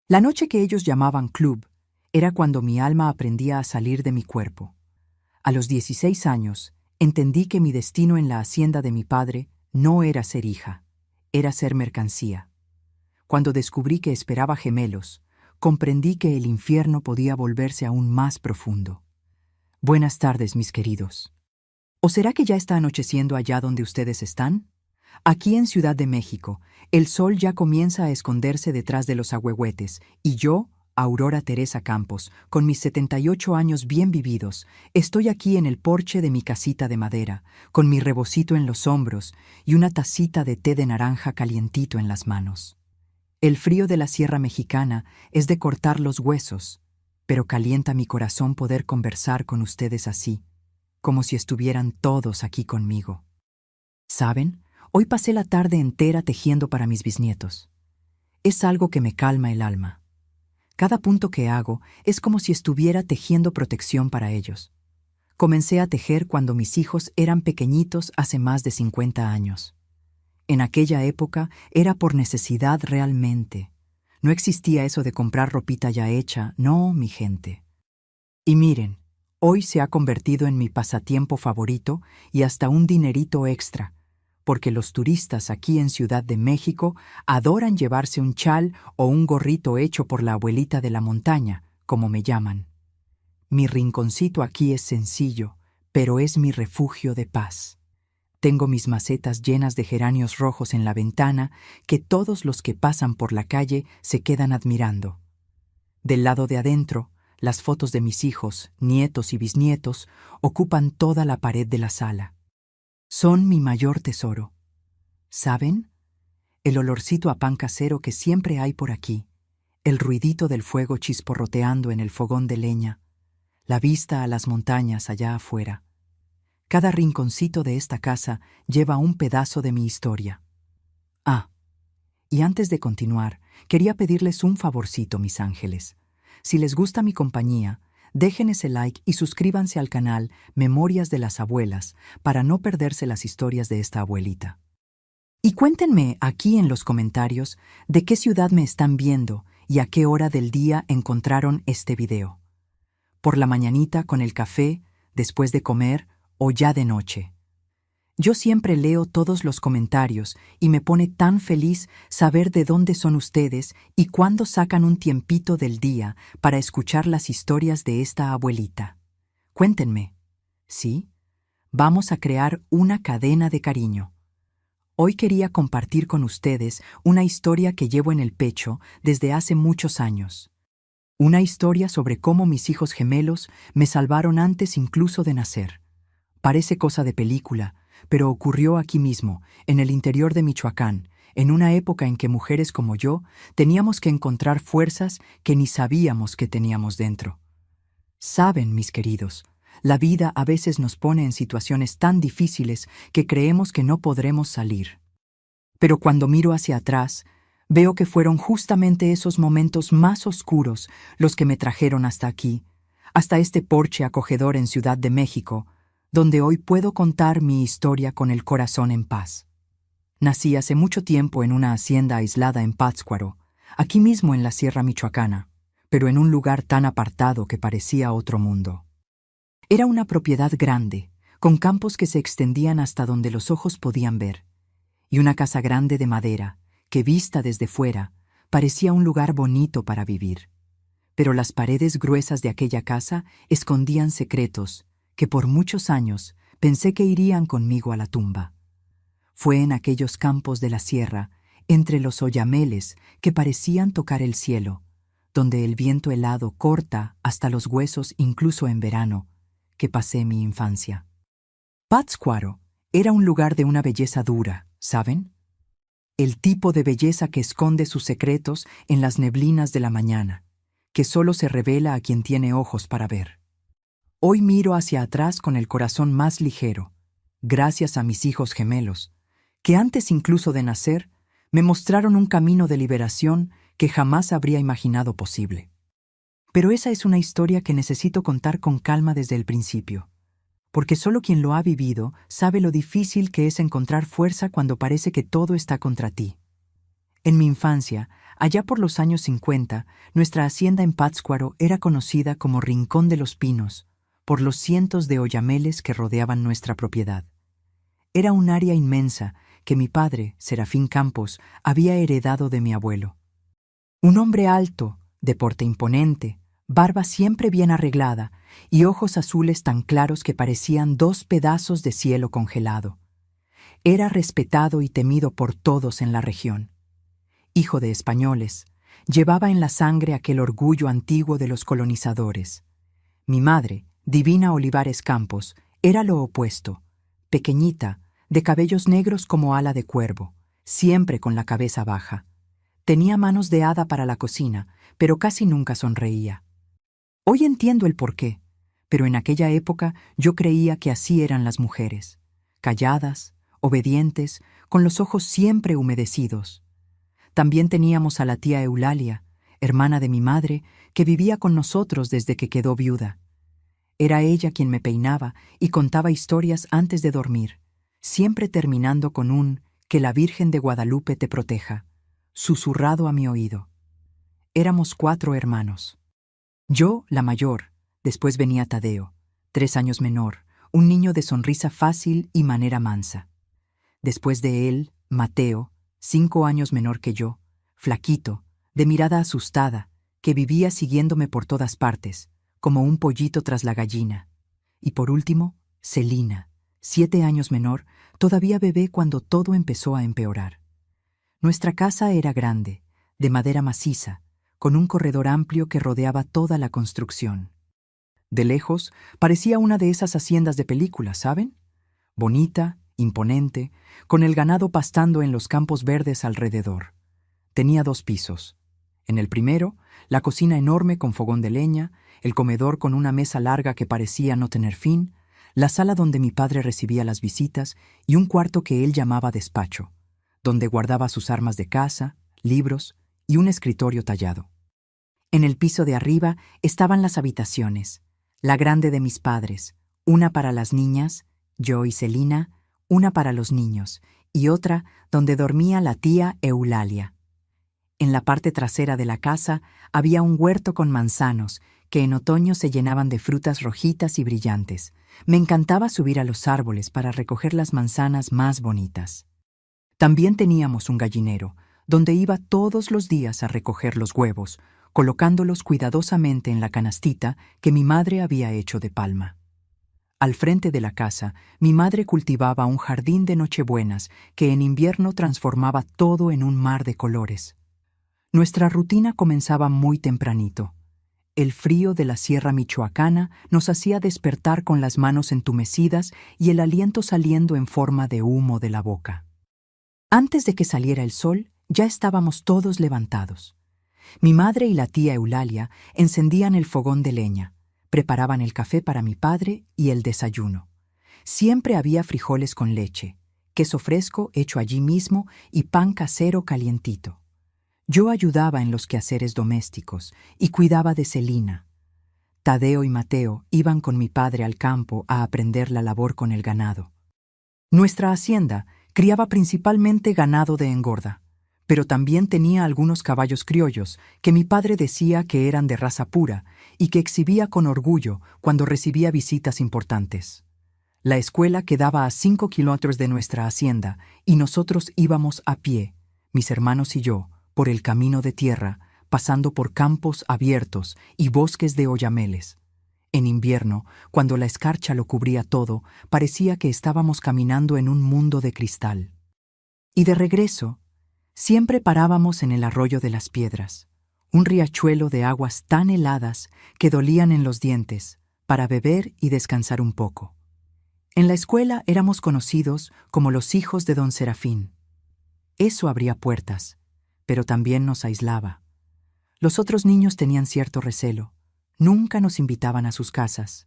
La noche que ellos llamaban club era cuando mi alma aprendía a salir de mi cuerpo. A los 16 años, entendí que mi destino en la hacienda de mi padre no era ser hija, era ser mercancía. Cuando descubrí que esperaba gemelos, comprendí que el infierno podía volverse aún más profundo. Buenas tardes, mis queridos. ¿O será que ya está anocheciendo allá donde ustedes están? Aquí en Ciudad de México, el sol ya comienza a esconderse detrás de los ahuehuetes, y yo, Aurora Teresa Campos, con mis 78 años bien vividos, estoy aquí en el porche de mi casita de madera, con mi rebocito en los hombros y una tacita de té de naranja calientito en las manos. El frío de la Sierra Mexicana es de cortar los huesos, pero calienta mi corazón poder conversar con ustedes así, como si estuvieran todos aquí conmigo. ¿Saben? Hoy pasé la tarde entera tejiendo para mis bisnietos. Es algo que me calma el alma. Cada punto que hago es como si estuviera tejiendo protección para ellos. Comencé a tejer cuando mis hijos eran pequeñitos hace más de 50 años. En aquella época era por necesidad realmente. No existía eso de comprar ropita ya hecha, no, mi gente. Y miren, hoy se ha convertido en mi pasatiempo favorito y hasta un dinerito extra, porque los turistas aquí en Ciudad de México adoran llevarse un chal o un gorrito hecho por la abuelita de la montaña, como me llaman. Mi rinconcito aquí es sencillo, pero es mi refugio de paz. Tengo mis macetas llenas de geranios rojos en la ventana que todos los que pasan por la calle se quedan admirando. Del lado de adentro, las fotos de mis hijos, nietos y bisnietos ocupan toda la pared de la sala. Son mi mayor tesoro. ¿Saben? El olorcito a pan casero que siempre hay por aquí, el ruidito del fuego chisporroteando en el fogón de leña, la vista a las montañas allá afuera. Cada rinconcito de esta casa lleva un pedazo de mi historia. Ah, y antes de continuar, quería pedirles un favorcito, mis ángeles. Si les gusta mi compañía, dejen ese like y suscríbanse al canal Memorias de las Abuelas para no perderse las historias de esta abuelita. Y cuéntenme aquí en los comentarios de qué ciudad me están viendo y a qué hora del día encontraron este video. ¿Por la mañanita con el café, después de comer o ya de noche? Yo siempre leo todos los comentarios y me pone tan feliz saber de dónde son ustedes y cuándo sacan un tiempito del día para escuchar las historias de esta abuelita. Cuéntenme. ¿Sí? Vamos a crear una cadena de cariño. Hoy quería compartir con ustedes una historia que llevo en el pecho desde hace muchos años. Una historia sobre cómo mis hijos gemelos me salvaron antes incluso de nacer. Parece cosa de película, pero ocurrió aquí mismo, en el interior de Michoacán, en una época en que mujeres como yo teníamos que encontrar fuerzas que ni sabíamos que teníamos dentro. Saben, mis queridos, la vida a veces nos pone en situaciones tan difíciles que creemos que no podremos salir. Pero cuando miro hacia atrás, veo que fueron justamente esos momentos más oscuros los que me trajeron hasta aquí, hasta este porche acogedor en Ciudad de México, donde hoy puedo contar mi historia con el corazón en paz. Nací hace mucho tiempo en una hacienda aislada en Pátzcuaro, aquí mismo en la Sierra Michoacana, pero en un lugar tan apartado que parecía otro mundo. Era una propiedad grande, con campos que se extendían hasta donde los ojos podían ver, y una casa grande de madera, que vista desde fuera, parecía un lugar bonito para vivir. Pero las paredes gruesas de aquella casa escondían secretos que por muchos años pensé que irían conmigo a la tumba. Fue en aquellos campos de la sierra, entre los oyameles que parecían tocar el cielo, donde el viento helado corta hasta los huesos incluso en verano, que pasé mi infancia. Pátzcuaro era un lugar de una belleza dura, ¿saben? El tipo de belleza que esconde sus secretos en las neblinas de la mañana, que solo se revela a quien tiene ojos para ver. Hoy miro hacia atrás con el corazón más ligero, gracias a mis hijos gemelos, que antes incluso de nacer, me mostraron un camino de liberación que jamás habría imaginado posible. Pero esa es una historia que necesito contar con calma desde el principio, porque solo quien lo ha vivido sabe lo difícil que es encontrar fuerza cuando parece que todo está contra ti. En mi infancia, Allá por los años 50, nuestra hacienda en Pátzcuaro era conocida como Rincón de los Pinos, por los cientos de oyameles que rodeaban nuestra propiedad. Era un área inmensa que mi padre, Serafín Campos, había heredado de mi abuelo. Un hombre alto, de porte imponente, barba siempre bien arreglada y ojos azules tan claros que parecían 2 pedazos de cielo congelado. Era respetado y temido por todos en la región. Hijo de españoles, llevaba en la sangre aquel orgullo antiguo de los colonizadores. Mi madre, Divina Olivares Campos, era lo opuesto, pequeñita, de cabellos negros como ala de cuervo, siempre con la cabeza baja. Tenía manos de hada para la cocina, pero casi nunca sonreía. Hoy entiendo el porqué, pero en aquella época yo creía que así eran las mujeres, calladas, obedientes, con los ojos siempre humedecidos. También teníamos a la tía Eulalia, hermana de mi madre, que vivía con nosotros desde que quedó viuda. Era ella quien me peinaba y contaba historias antes de dormir, siempre terminando con un «Que la Virgen de Guadalupe te proteja», susurrado a mi oído. Éramos 4 hermanos. Yo, la mayor, después venía Tadeo, 3 años menor, un niño de sonrisa fácil y manera mansa. Después de él, Mateo, 5 años menor que yo, flaquito, de mirada asustada, que vivía siguiéndome por todas partes, como un pollito tras la gallina. Y por último, Celina, 7 años menor, todavía bebé cuando todo empezó a empeorar. Nuestra casa era grande, de madera maciza, con un corredor amplio que rodeaba toda la construcción. De lejos, parecía una de esas haciendas de película, ¿saben? Bonita, imponente, con el ganado pastando en los campos verdes alrededor. Tenía 2 pisos. En el primero, la cocina enorme con fogón de leña, el comedor con una mesa larga que parecía no tener fin, la sala donde mi padre recibía las visitas y un cuarto que él llamaba despacho, donde guardaba sus armas de caza, libros y un escritorio tallado. En el piso de arriba estaban las habitaciones, la grande de mis padres, una para las niñas, yo y Celina, una para los niños, y otra donde dormía la tía Eulalia. En la parte trasera de la casa había un huerto con manzanos, que en otoño se llenaban de frutas rojitas y brillantes. Me encantaba subir a los árboles para recoger las manzanas más bonitas. También teníamos un gallinero, donde iba todos los días a recoger los huevos, colocándolos cuidadosamente en la canastita que mi madre había hecho de palma. Al frente de la casa, mi madre cultivaba un jardín de nochebuenas que en invierno transformaba todo en un mar de colores. Nuestra rutina comenzaba muy tempranito. El frío de la sierra michoacana nos hacía despertar con las manos entumecidas y el aliento saliendo en forma de humo de la boca. Antes de que saliera el sol, ya estábamos todos levantados. Mi madre y la tía Eulalia encendían el fogón de leña, preparaban el café para mi padre y el desayuno. Siempre había frijoles con leche, queso fresco hecho allí mismo y pan casero calientito. Yo ayudaba en los quehaceres domésticos y cuidaba de Celina. Tadeo y Mateo iban con mi padre al campo a aprender la labor con el ganado. Nuestra hacienda criaba principalmente ganado de engorda, pero también tenía algunos caballos criollos que mi padre decía que eran de raza pura y que exhibía con orgullo cuando recibía visitas importantes. La escuela quedaba a 5 kilómetros de nuestra hacienda y nosotros íbamos a pie, mis hermanos y yo, por el camino de tierra, pasando por campos abiertos y bosques de oyameles. En invierno, cuando la escarcha lo cubría todo, parecía que estábamos caminando en un mundo de cristal. Y de regreso, siempre parábamos en el arroyo de las piedras, un riachuelo de aguas tan heladas que dolían en los dientes, para beber y descansar un poco. En la escuela éramos conocidos como los hijos de don Serafín. Eso abría puertas, pero también nos aislaba. Los otros niños tenían cierto recelo. Nunca nos invitaban a sus casas.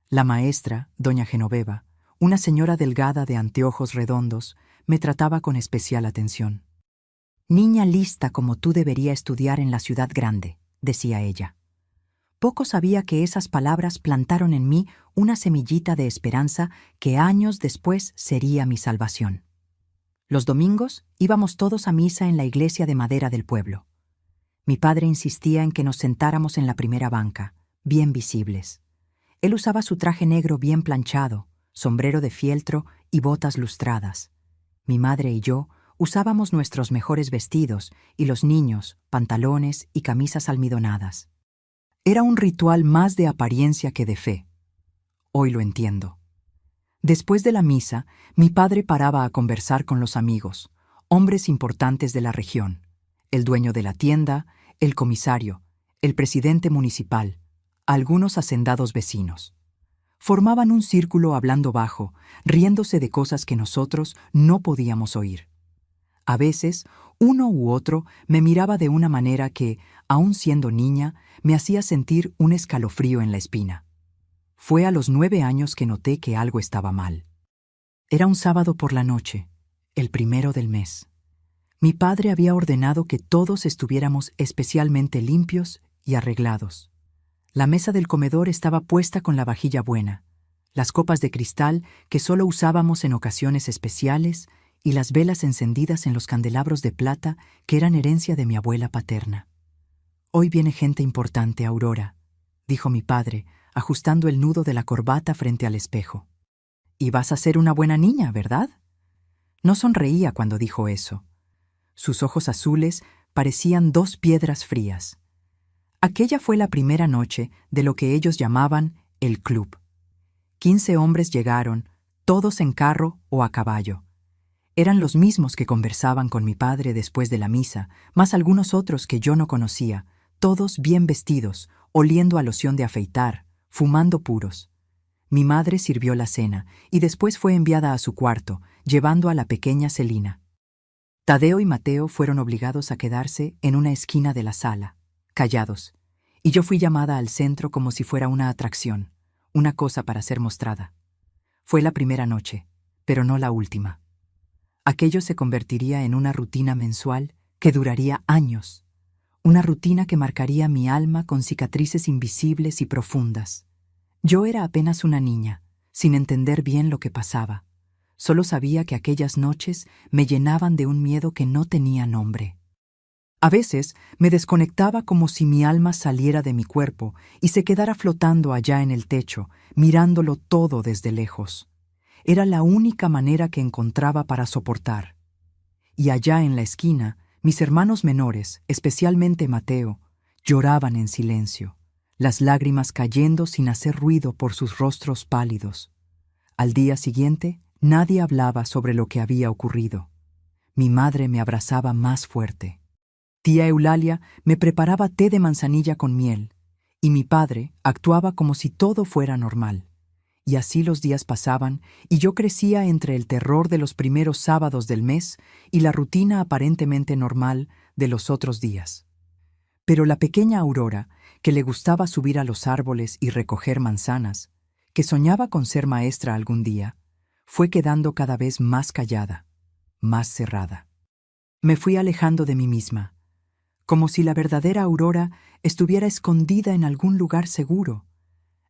La maestra, doña Genoveva, una señora delgada de anteojos redondos, me trataba con especial atención. «Niña lista como tú debería estudiar en la ciudad grande», decía ella. Poco sabía que esas palabras plantaron en mí una semillita de esperanza que años después sería mi salvación. Los domingos íbamos todos a misa en la iglesia de madera del pueblo. Mi padre insistía en que nos sentáramos en la primera banca, bien visibles. Él usaba su traje negro bien planchado, sombrero de fieltro y botas lustradas. Mi madre y yo usábamos nuestros mejores vestidos y los niños, pantalones y camisas almidonadas. Era un ritual más de apariencia que de fe. Hoy lo entiendo. Después de la misa, mi padre paraba a conversar con los amigos, hombres importantes de la región, el dueño de la tienda, el comisario, el presidente municipal, algunos hacendados vecinos. Formaban un círculo hablando bajo, riéndose de cosas que nosotros no podíamos oír. A veces, uno u otro me miraba de una manera que, aun siendo niña, me hacía sentir un escalofrío en la espina. Fue a los 9 años que noté que algo estaba mal. Era un sábado por la noche, el 1 del mes. Mi padre había ordenado que todos estuviéramos especialmente limpios y arreglados. La mesa del comedor estaba puesta con la vajilla buena, las copas de cristal que solo usábamos en ocasiones especiales y las velas encendidas en los candelabros de plata que eran herencia de mi abuela paterna. «Hoy viene gente importante, Aurora», dijo mi padre, ajustando el nudo de la corbata frente al espejo. «Y vas a ser una buena niña, ¿verdad?». No sonreía cuando dijo eso. Sus ojos azules parecían 2 piedras frías. Aquella fue la primera noche de lo que ellos llamaban el club. 15 hombres llegaron, todos en carro o a caballo. Eran los mismos que conversaban con mi padre después de la misa, más algunos otros que yo no conocía, todos bien vestidos, oliendo a loción de afeitar, fumando puros. Mi madre sirvió la cena y después fue enviada a su cuarto, llevando a la pequeña Celina. Tadeo y Mateo fueron obligados a quedarse en una esquina de la sala, callados, y yo fui llamada al centro como si fuera una atracción, una cosa para ser mostrada. Fue la primera noche, pero no la última. Aquello se convertiría en una rutina mensual que duraría años, una rutina que marcaría mi alma con cicatrices invisibles y profundas. Yo era apenas una niña, sin entender bien lo que pasaba. Solo sabía que aquellas noches me llenaban de un miedo que no tenía nombre. A veces me desconectaba como si mi alma saliera de mi cuerpo y se quedara flotando allá en el techo, mirándolo todo desde lejos. Era la única manera que encontraba para soportar. Y allá en la esquina, mis hermanos menores, especialmente Mateo, lloraban en silencio, las lágrimas cayendo sin hacer ruido por sus rostros pálidos. Al día siguiente, nadie hablaba sobre lo que había ocurrido. Mi madre me abrazaba más fuerte. Tía Eulalia me preparaba té de manzanilla con miel, y mi padre actuaba como si todo fuera normal. Y así los días pasaban, y yo crecía entre el terror de los primeros sábados del mes y la rutina aparentemente normal de los otros días. Pero la pequeña Aurora, que le gustaba subir a los árboles y recoger manzanas, que soñaba con ser maestra algún día, fue quedando cada vez más callada, más cerrada. Me fui alejando de mí misma, como si la verdadera Aurora estuviera escondida en algún lugar seguro,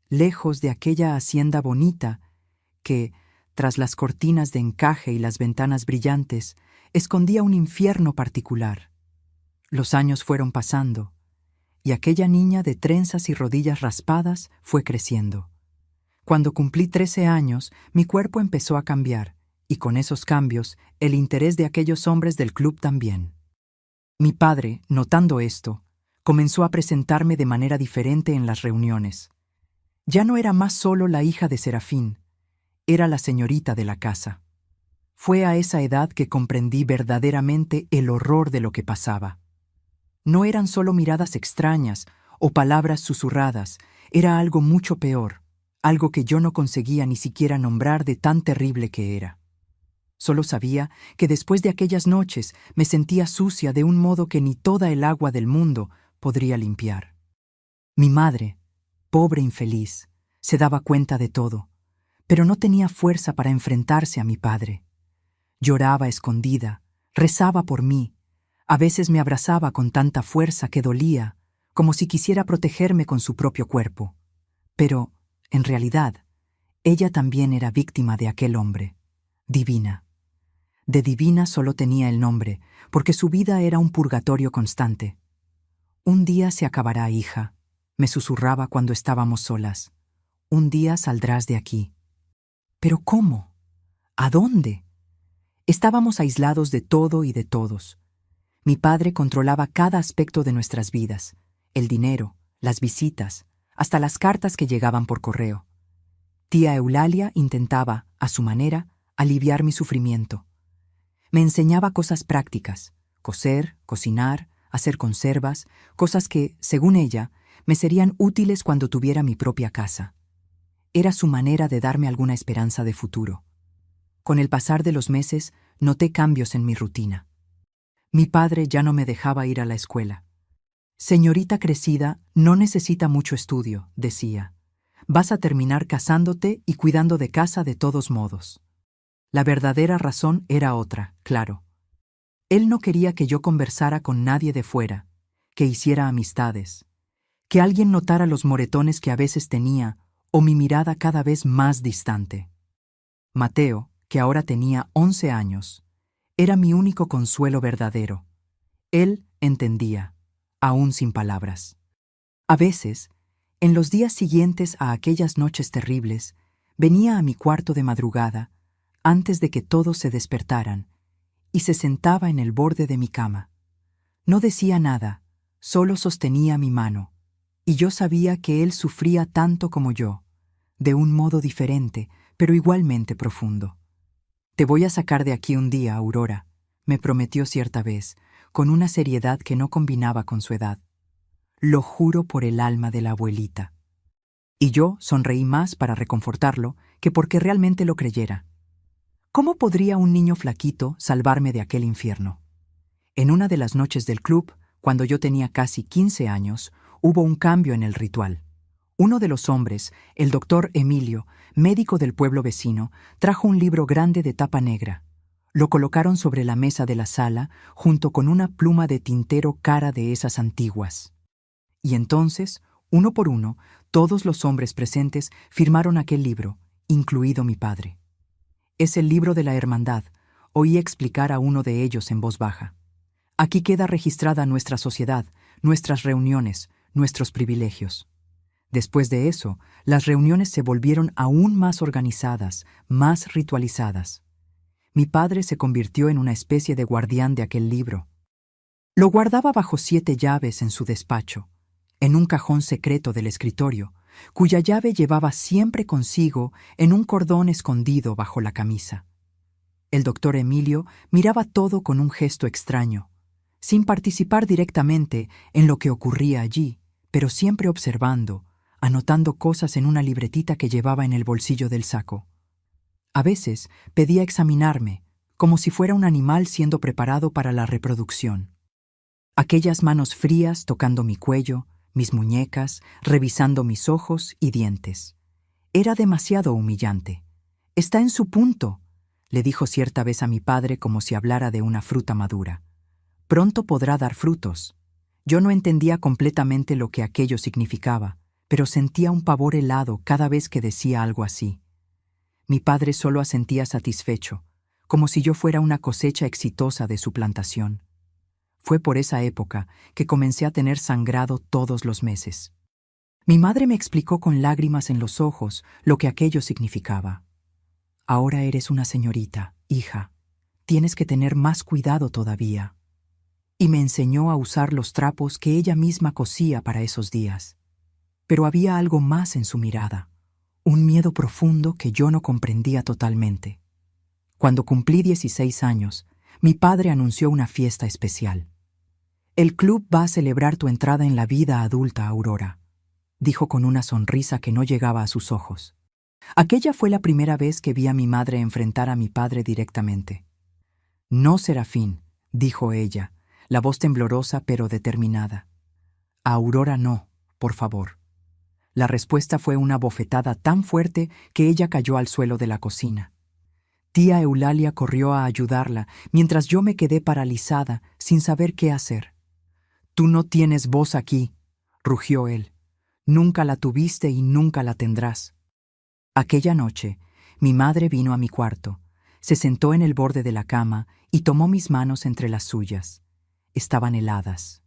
lejos de aquella hacienda bonita que, tras las cortinas de encaje y las ventanas brillantes, escondía un infierno particular. Los años fueron pasando, y aquella niña de trenzas y rodillas raspadas fue creciendo. Cuando cumplí 13 años, mi cuerpo empezó a cambiar, y con esos cambios, el interés de aquellos hombres del club también. Mi padre, notando esto, comenzó a presentarme de manera diferente en las reuniones. Ya no era más solo la hija de Serafín, era la señorita de la casa. Fue a esa edad que comprendí verdaderamente el horror de lo que pasaba. No eran solo miradas extrañas o palabras susurradas, era algo mucho peor, algo que yo no conseguía ni siquiera nombrar de tan terrible que era. Solo sabía que después de aquellas noches me sentía sucia de un modo que ni toda el agua del mundo podría limpiar. Mi madre, pobre infeliz, se daba cuenta de todo, pero no tenía fuerza para enfrentarse a mi padre. Lloraba escondida, rezaba por mí, a veces me abrazaba con tanta fuerza que dolía, como si quisiera protegerme con su propio cuerpo. Pero, en realidad, ella también era víctima de aquel hombre, Divina. De divina solo tenía el nombre, porque su vida era un purgatorio constante. Un día se acabará, hija, me susurraba cuando estábamos solas. Un día saldrás de aquí. ¿Pero cómo? ¿A dónde? Estábamos aislados de todo y de todos. Mi padre controlaba cada aspecto de nuestras vidas, el dinero, las visitas, hasta las cartas que llegaban por correo. Tía Eulalia intentaba, a su manera, aliviar mi sufrimiento. Me enseñaba cosas prácticas: coser, cocinar, hacer conservas, cosas que, según ella, me serían útiles cuando tuviera mi propia casa. Era su manera de darme alguna esperanza de futuro. Con el pasar de los meses, noté cambios en mi rutina. Mi padre ya no me dejaba ir a la escuela. Señorita crecida, no necesita mucho estudio, decía. Vas a terminar casándote y cuidando de casa de todos modos. La verdadera razón era otra, claro. Él no quería que yo conversara con nadie de fuera, que hiciera amistades, que alguien notara los moretones que a veces tenía o mi mirada cada vez más distante. Mateo, que ahora tenía 11 años, era mi único consuelo verdadero. Él entendía, aún sin palabras. A veces, en los días siguientes a aquellas noches terribles, venía a mi cuarto de madrugada, antes de que todos se despertaran, y se sentaba en el borde de mi cama. No decía nada, solo sostenía mi mano, y yo sabía que él sufría tanto como yo, de un modo diferente, pero igualmente profundo. Te voy a sacar de aquí un día, Aurora, me prometió cierta vez, con una seriedad que no combinaba con su edad. Lo juro por el alma de la abuelita. Y yo sonreí más para reconfortarlo que porque realmente lo creyera. ¿Cómo podría un niño flaquito salvarme de aquel infierno? En una de las noches del club, cuando yo tenía casi 15 años, hubo un cambio en el ritual. Uno de los hombres, el doctor Emilio, médico del pueblo vecino, trajo un libro grande de tapa negra. Lo colocaron sobre la mesa de la sala, junto con una pluma de tintero cara de esas antiguas. Y entonces, uno por uno, todos los hombres presentes firmaron aquel libro, incluido mi padre. Es el libro de la hermandad, oí explicar a uno de ellos en voz baja. Aquí queda registrada nuestra sociedad, nuestras reuniones, nuestros privilegios. Después de eso, las reuniones se volvieron aún más organizadas, más ritualizadas. Mi padre se convirtió en una especie de guardián de aquel libro. Lo guardaba bajo 7 llaves en su despacho, en un cajón secreto del escritorio, cuya llave llevaba siempre consigo en un cordón escondido bajo la camisa. El doctor Emilio miraba todo con un gesto extraño, sin participar directamente en lo que ocurría allí, pero siempre observando, anotando cosas en una libretita que llevaba en el bolsillo del saco. A veces pedía examinarme, como si fuera un animal siendo preparado para la reproducción. Aquellas manos frías tocando mi cuello, mis muñecas, revisando mis ojos y dientes. Era demasiado humillante. «Está en su punto», le dijo cierta vez a mi padre como si hablara de una fruta madura. «Pronto podrá dar frutos». Yo no entendía completamente lo que aquello significaba, pero sentía un pavor helado cada vez que decía algo así. Mi padre solo asentía satisfecho, como si yo fuera una cosecha exitosa de su plantación. Fue por esa época que comencé a tener sangrado todos los meses. Mi madre me explicó con lágrimas en los ojos lo que aquello significaba. «Ahora eres una señorita, hija. Tienes que tener más cuidado todavía». Y me enseñó a usar los trapos que ella misma cosía para esos días. Pero había algo más en su mirada, un miedo profundo que yo no comprendía totalmente. Cuando cumplí 16 años, mi padre anunció una fiesta especial. «El club va a celebrar tu entrada en la vida adulta, Aurora», dijo con una sonrisa que no llegaba a sus ojos. Aquella fue la primera vez que vi a mi madre enfrentar a mi padre directamente. «No, Serafín», dijo ella, la voz temblorosa pero determinada. «A Aurora no, por favor». La respuesta fue una bofetada tan fuerte que ella cayó al suelo de la cocina. Tía Eulalia corrió a ayudarla, mientras yo me quedé paralizada, sin saber qué hacer. «Tú no tienes voz aquí», rugió él. «Nunca la tuviste y nunca la tendrás». Aquella noche, mi madre vino a mi cuarto, se sentó en el borde de la cama y tomó mis manos entre las suyas. Estaban heladas.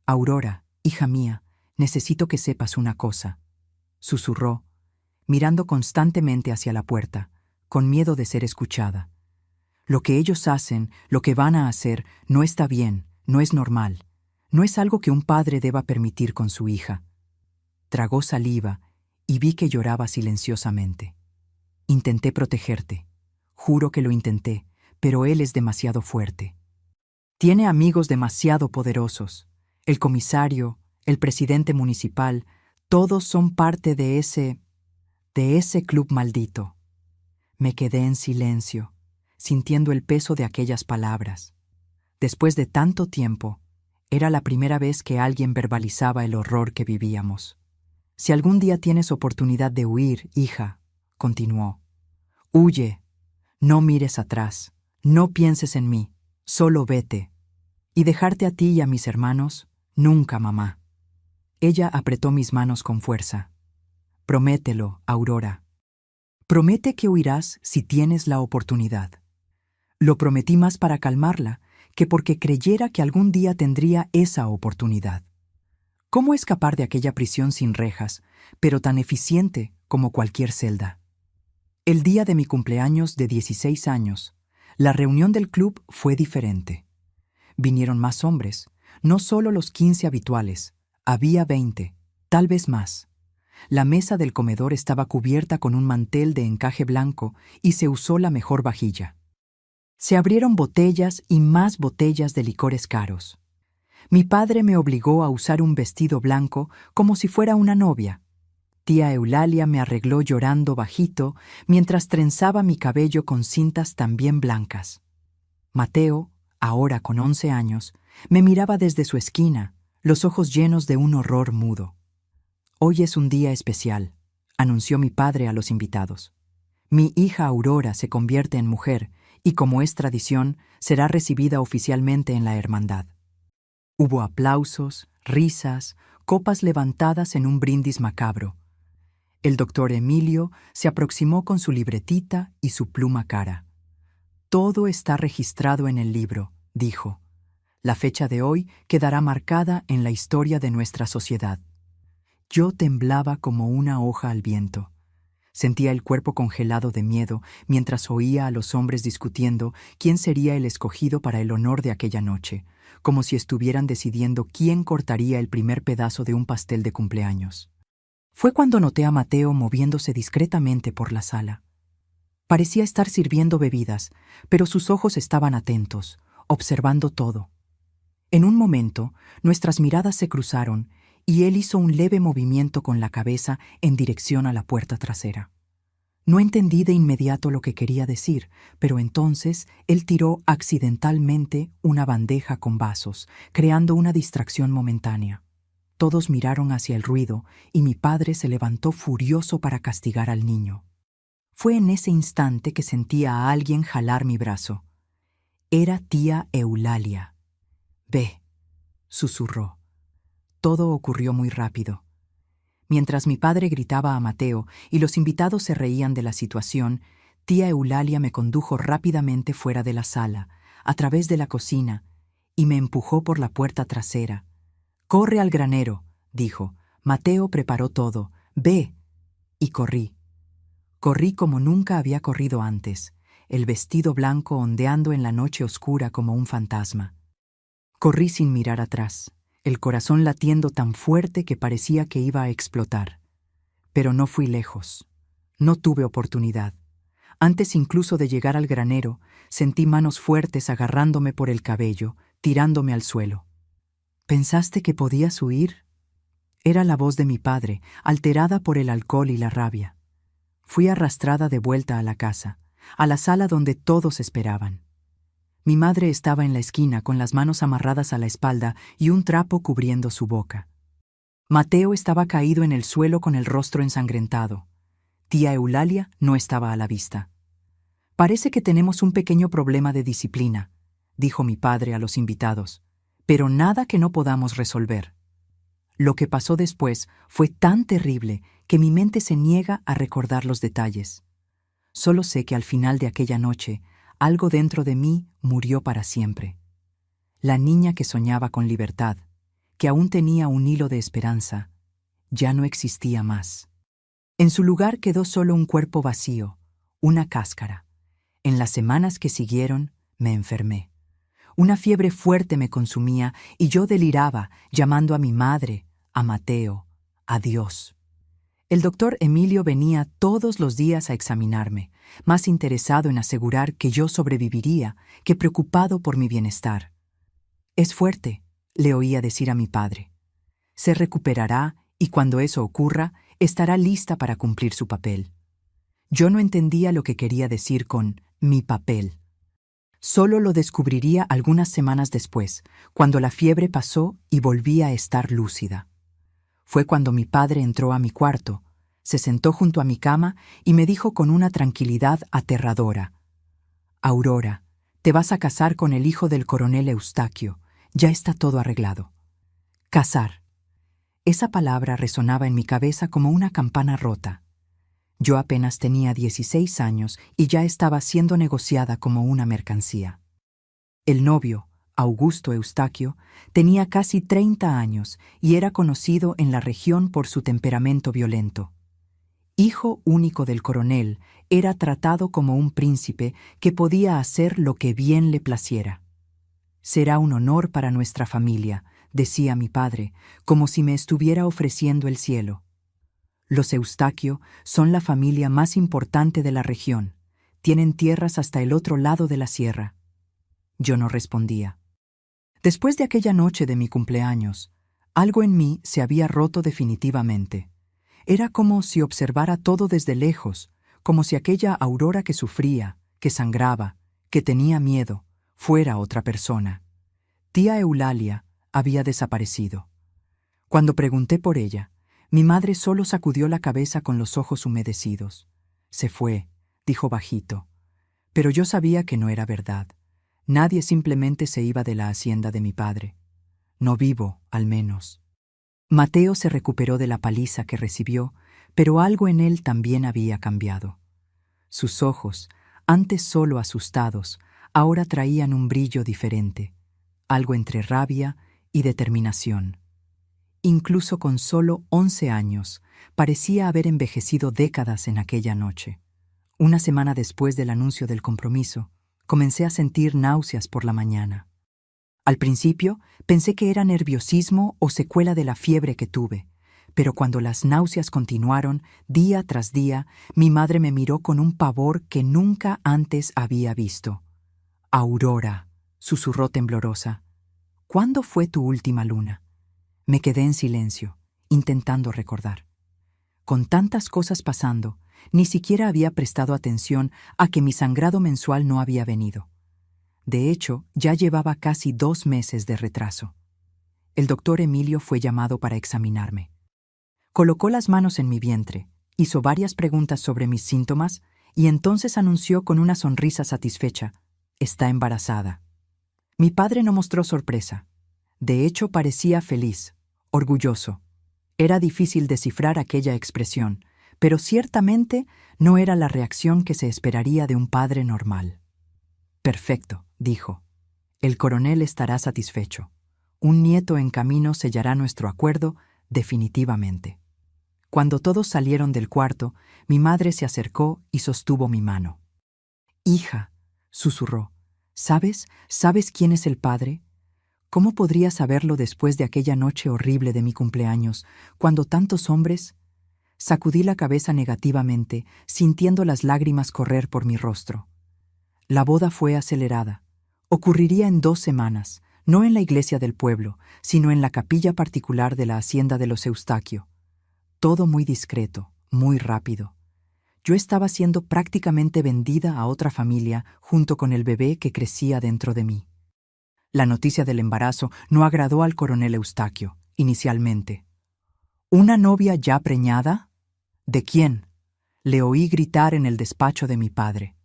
«Aurora», Hija mía, necesito que sepas una cosa, susurró, mirando constantemente hacia la puerta, con miedo de ser escuchada. Lo que ellos hacen, lo que van a hacer, no está bien, no es normal, no es algo que un padre deba permitir con su hija. Tragó saliva y vi que lloraba silenciosamente. Intenté protegerte, juro que lo intenté, pero él es demasiado fuerte. Tiene amigos demasiado poderosos. El comisario, el presidente municipal, todos son parte de ese club maldito. Me quedé en silencio, sintiendo el peso de aquellas palabras. Después de tanto tiempo, era la primera vez que alguien verbalizaba el horror que vivíamos. Si algún día tienes oportunidad de huir, hija, continuó, huye, no mires atrás, no pienses en mí, solo vete. Y dejarte a ti y a mis hermanos, nunca, mamá. Ella apretó mis manos con fuerza. Promételo, Aurora. Promete que huirás si tienes la oportunidad. Lo prometí más para calmarla que porque creyera que algún día tendría esa oportunidad. ¿Cómo escapar de aquella prisión sin rejas, pero tan eficiente como cualquier celda? El día de mi cumpleaños de 16 años, la reunión del club fue diferente. Vinieron más hombres, no solo los 15 habituales, había 20, tal vez más. La mesa del comedor estaba cubierta con un mantel de encaje blanco y se usó la mejor vajilla. Se abrieron botellas y más botellas de licores caros. Mi padre me obligó a usar un vestido blanco como si fuera una novia. Tía Eulalia me arregló llorando bajito mientras trenzaba mi cabello con cintas también blancas. Mateo, ahora con 11 años, me miraba desde su esquina, los ojos llenos de un horror mudo. Hoy es un día especial, anunció mi padre a los invitados. Mi hija Aurora se convierte en mujer y, como es tradición, será recibida oficialmente en la hermandad. Hubo aplausos, risas, copas levantadas en un brindis macabro. El doctor Emilio se aproximó con su libretita y su pluma cara. Todo está registrado en el libro, dijo. La fecha de hoy quedará marcada en la historia de nuestra sociedad. Yo temblaba como una hoja al viento. Sentía el cuerpo congelado de miedo mientras oía a los hombres discutiendo quién sería el escogido para el honor de aquella noche, como si estuvieran decidiendo quién cortaría el primer pedazo de un pastel de cumpleaños. Fue cuando noté a Mateo moviéndose discretamente por la sala. Parecía estar sirviendo bebidas, pero sus ojos estaban atentos, observando todo. En un momento, nuestras miradas se cruzaron y él hizo un leve movimiento con la cabeza en dirección a la puerta trasera. No entendí de inmediato lo que quería decir, pero entonces él tiró accidentalmente una bandeja con vasos, creando una distracción momentánea. Todos miraron hacia el ruido y mi padre se levantó furioso para castigar al niño. Fue en ese instante que sentí a alguien jalar mi brazo. Era tía Eulalia. «Ve», susurró. Todo ocurrió muy rápido. Mientras mi padre gritaba a Mateo y los invitados se reían de la situación, tía Eulalia me condujo rápidamente fuera de la sala, a través de la cocina, y me empujó por la puerta trasera. «Corre al granero», dijo. «Mateo preparó todo. Ve». Y corrí. Corrí como nunca había corrido antes, el vestido blanco ondeando en la noche oscura como un fantasma. Corrí sin mirar atrás, el corazón latiendo tan fuerte que parecía que iba a explotar. Pero no fui lejos. No tuve oportunidad. Antes incluso de llegar al granero, sentí manos fuertes agarrándome por el cabello, tirándome al suelo. «¿Pensaste que podías huir?». Era la voz de mi padre, alterada por el alcohol y la rabia. Fui arrastrada de vuelta a la casa, a la sala donde todos esperaban. Mi madre estaba en la esquina con las manos amarradas a la espalda y un trapo cubriendo su boca. Mateo estaba caído en el suelo con el rostro ensangrentado. Tía Eulalia no estaba a la vista. «Parece que tenemos un pequeño problema de disciplina», dijo mi padre a los invitados, «pero nada que no podamos resolver». Lo que pasó después fue tan terrible que mi mente se niega a recordar los detalles. Solo sé que al final de aquella noche, algo dentro de mí murió para siempre. La niña que soñaba con libertad, que aún tenía un hilo de esperanza, ya no existía más. En su lugar quedó solo un cuerpo vacío, una cáscara. En las semanas que siguieron, me enfermé. Una fiebre fuerte me consumía y yo deliraba, llamando a mi madre, a Mateo, a Dios. El doctor Emilio venía todos los días a examinarme, más interesado en asegurar que yo sobreviviría que preocupado por mi bienestar. «Es fuerte», le oía decir a mi padre. «Se recuperará y cuando eso ocurra, estará lista para cumplir su papel». Yo no entendía lo que quería decir con «mi papel». Solo lo descubriría algunas semanas después, cuando la fiebre pasó y volví a estar lúcida. Fue cuando mi padre entró a mi cuarto, se sentó junto a mi cama y me dijo con una tranquilidad aterradora: «Aurora, te vas a casar con el hijo del coronel Eustaquio. Ya está todo arreglado». Casar. Esa palabra resonaba en mi cabeza como una campana rota. Yo apenas tenía 16 años y ya estaba siendo negociada como una mercancía. El novio, Augusto Eustaquio, tenía casi 30 años y era conocido en la región por su temperamento violento. Hijo único del coronel, era tratado como un príncipe que podía hacer lo que bien le placiera. «Será un honor para nuestra familia», decía mi padre, como si me estuviera ofreciendo el cielo. «Los Eustaquio son la familia más importante de la región. Tienen tierras hasta el otro lado de la sierra». Yo no respondía. Después de aquella noche de mi cumpleaños, algo en mí se había roto definitivamente. Era como si observara todo desde lejos, como si aquella Aurora que sufría, que sangraba, que tenía miedo, fuera otra persona. Tía Eulalia había desaparecido. Cuando pregunté por ella, mi madre solo sacudió la cabeza con los ojos humedecidos. «Se fue», dijo bajito. Pero yo sabía que no era verdad. Nadie simplemente se iba de la hacienda de mi padre. No vivo, al menos. Mateo se recuperó de la paliza que recibió, pero algo en él también había cambiado. Sus ojos, antes solo asustados, ahora traían un brillo diferente, algo entre rabia y determinación. Incluso con solo 11 años, parecía haber envejecido décadas en aquella noche. Una semana después del anuncio del compromiso, comencé a sentir náuseas por la mañana. Al principio, pensé que era nerviosismo o secuela de la fiebre que tuve, pero cuando las náuseas continuaron, día tras día, mi madre me miró con un pavor que nunca antes había visto. «Aurora», susurró temblorosa, «¿cuándo fue tu última luna?» Me quedé en silencio, intentando recordar. Con tantas cosas pasando, ni siquiera había prestado atención a que mi sangrado mensual no había venido. De hecho, ya llevaba casi 2 meses de retraso. El doctor Emilio fue llamado para examinarme. Colocó las manos en mi vientre, hizo varias preguntas sobre mis síntomas y entonces anunció con una sonrisa satisfecha: «Está embarazada». Mi padre no mostró sorpresa. De hecho, parecía feliz, orgulloso. Era difícil descifrar aquella expresión, pero ciertamente no era la reacción que se esperaría de un padre normal. «Perfecto», dijo. «El coronel estará satisfecho. Un nieto en camino sellará nuestro acuerdo definitivamente». Cuando todos salieron del cuarto, mi madre se acercó y sostuvo mi mano. «Hija», susurró, ¿sabes quién es el padre? ¿Cómo podría saberlo después de aquella noche horrible de mi cumpleaños, cuando tantos hombres...?» Sacudí la cabeza negativamente, sintiendo las lágrimas correr por mi rostro. La boda fue acelerada. Ocurriría en 2 semanas, no en la iglesia del pueblo, sino en la capilla particular de la hacienda de los Eustaquio. Todo muy discreto, muy rápido. Yo estaba siendo prácticamente vendida a otra familia junto con el bebé que crecía dentro de mí. La noticia del embarazo no agradó al coronel Eustaquio, inicialmente. «¿Una novia ya preñada? ¿De quién?», le oí gritar en el despacho de mi padre.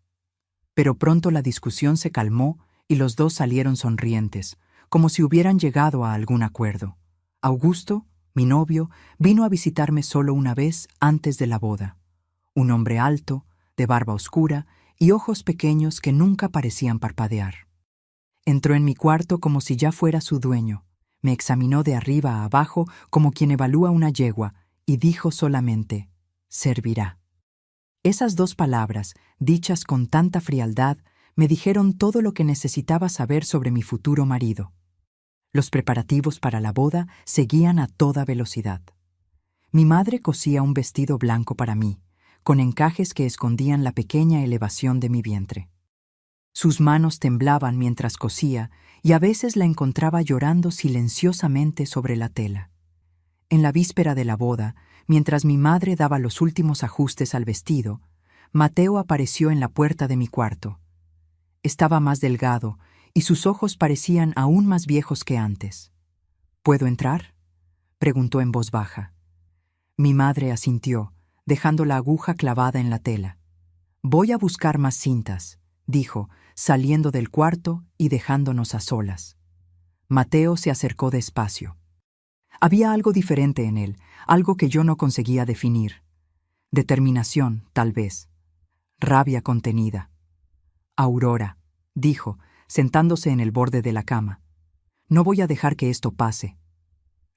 Pero pronto la discusión se calmó y los dos salieron sonrientes, como si hubieran llegado a algún acuerdo. Augusto, mi novio, vino a visitarme solo una vez antes de la boda. Un hombre alto, de barba oscura y ojos pequeños que nunca parecían parpadear. Entró en mi cuarto como si ya fuera su dueño. Me examinó de arriba a abajo como quien evalúa una yegua y dijo solamente, «Servirá». Esas 2 palabras, dichas con tanta frialdad, me dijeron todo lo que necesitaba saber sobre mi futuro marido. Los preparativos para la boda seguían a toda velocidad. Mi madre cosía un vestido blanco para mí, con encajes que escondían la pequeña elevación de mi vientre. Sus manos temblaban mientras cosía y a veces la encontraba llorando silenciosamente sobre la tela. En la víspera de la boda, mientras mi madre daba los últimos ajustes al vestido, Mateo apareció en la puerta de mi cuarto. Estaba más delgado y sus ojos parecían aún más viejos que antes. «¿Puedo entrar?», preguntó en voz baja. Mi madre asintió, dejando la aguja clavada en la tela. «Voy a buscar más cintas», dijo, saliendo del cuarto y dejándonos a solas. Mateo se acercó despacio. Había algo diferente en él, algo que yo no conseguía definir. Determinación, tal vez. Rabia contenida. «Aurora», dijo, sentándose en el borde de la cama. «No voy a dejar que esto pase».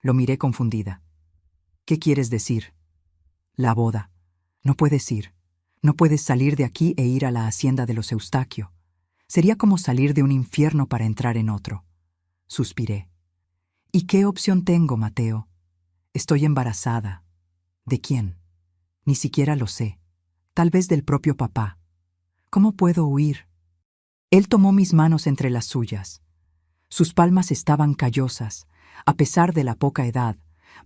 Lo miré confundida. «¿Qué quieres decir?» «La boda. No puedes ir. No puedes salir de aquí e ir a la hacienda de los Eustaquio. Sería como salir de un infierno para entrar en otro». Suspiré. «¿Y qué opción tengo, Mateo? Estoy embarazada». «¿De quién?» «Ni siquiera lo sé. Tal vez del propio papá. ¿Cómo puedo huir?» Él tomó mis manos entre las suyas. Sus palmas estaban callosas, a pesar de la poca edad,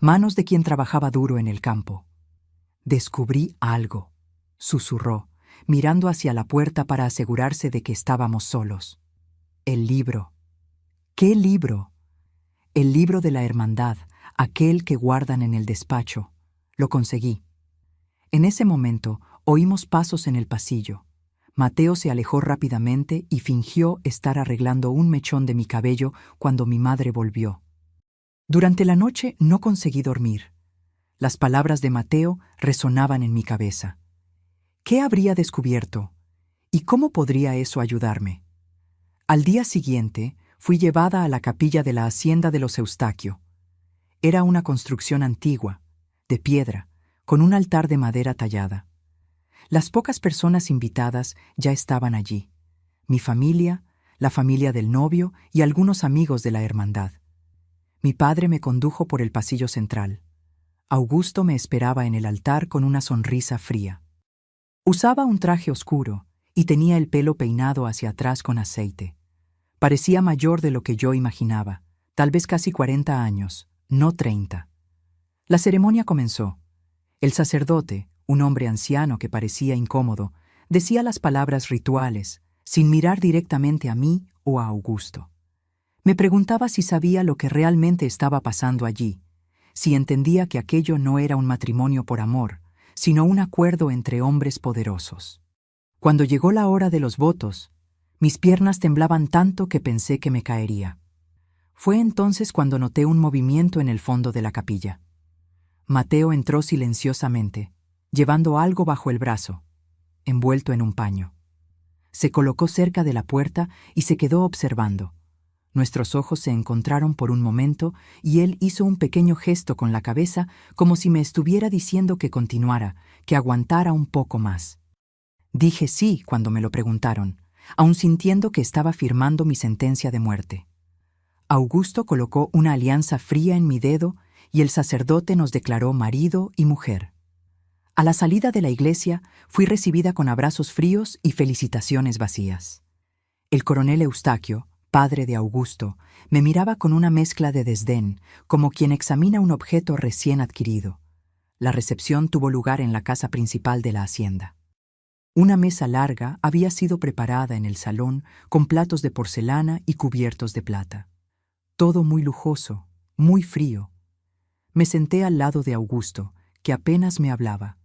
manos de quien trabajaba duro en el campo. «Descubrí algo», susurró, mirando hacia la puerta para asegurarse de que estábamos solos. «El libro». «¿Qué libro?» «El libro de la hermandad, aquel que guardan en el despacho. Lo conseguí». En ese momento oímos pasos en el pasillo. Mateo se alejó rápidamente y fingió estar arreglando un mechón de mi cabello cuando mi madre volvió. Durante la noche no conseguí dormir. Las palabras de Mateo resonaban en mi cabeza. ¿Qué habría descubierto? ¿Y cómo podría eso ayudarme? Al día siguiente fui llevada a la capilla de la hacienda de los Eustaquio. Era una construcción antigua, de piedra, con un altar de madera tallada. Las pocas personas invitadas ya estaban allí. Mi familia, la familia del novio y algunos amigos de la hermandad. Mi padre me condujo por el pasillo central. Augusto me esperaba en el altar con una sonrisa fría. Usaba un traje oscuro y tenía el pelo peinado hacia atrás con aceite. Parecía mayor de lo que yo imaginaba, tal vez casi 40 años, no 30. La ceremonia comenzó. El sacerdote, un hombre anciano que parecía incómodo, decía las palabras rituales, sin mirar directamente a mí o a Augusto. Me preguntaba si sabía lo que realmente estaba pasando allí, si entendía que aquello no era un matrimonio por amor, sino un acuerdo entre hombres poderosos. Cuando llegó la hora de los votos, mis piernas temblaban tanto que pensé que me caería. Fue entonces cuando noté un movimiento en el fondo de la capilla. Mateo entró silenciosamente, llevando algo bajo el brazo, envuelto en un paño. Se colocó cerca de la puerta y se quedó observando. Nuestros ojos se encontraron por un momento y él hizo un pequeño gesto con la cabeza como si me estuviera diciendo que continuara, que aguantara un poco más. Dije sí cuando me lo preguntaron, aun sintiendo que estaba firmando mi sentencia de muerte. Augusto colocó una alianza fría en mi dedo y el sacerdote nos declaró marido y mujer. A la salida de la iglesia fui recibida con abrazos fríos y felicitaciones vacías. El coronel Eustaquio, padre de Augusto, me miraba con una mezcla de desdén, como quien examina un objeto recién adquirido. La recepción tuvo lugar en la casa principal de la hacienda. Una mesa larga había sido preparada en el salón con platos de porcelana y cubiertos de plata. Todo muy lujoso, muy frío. Me senté al lado de Augusto, que apenas me hablaba.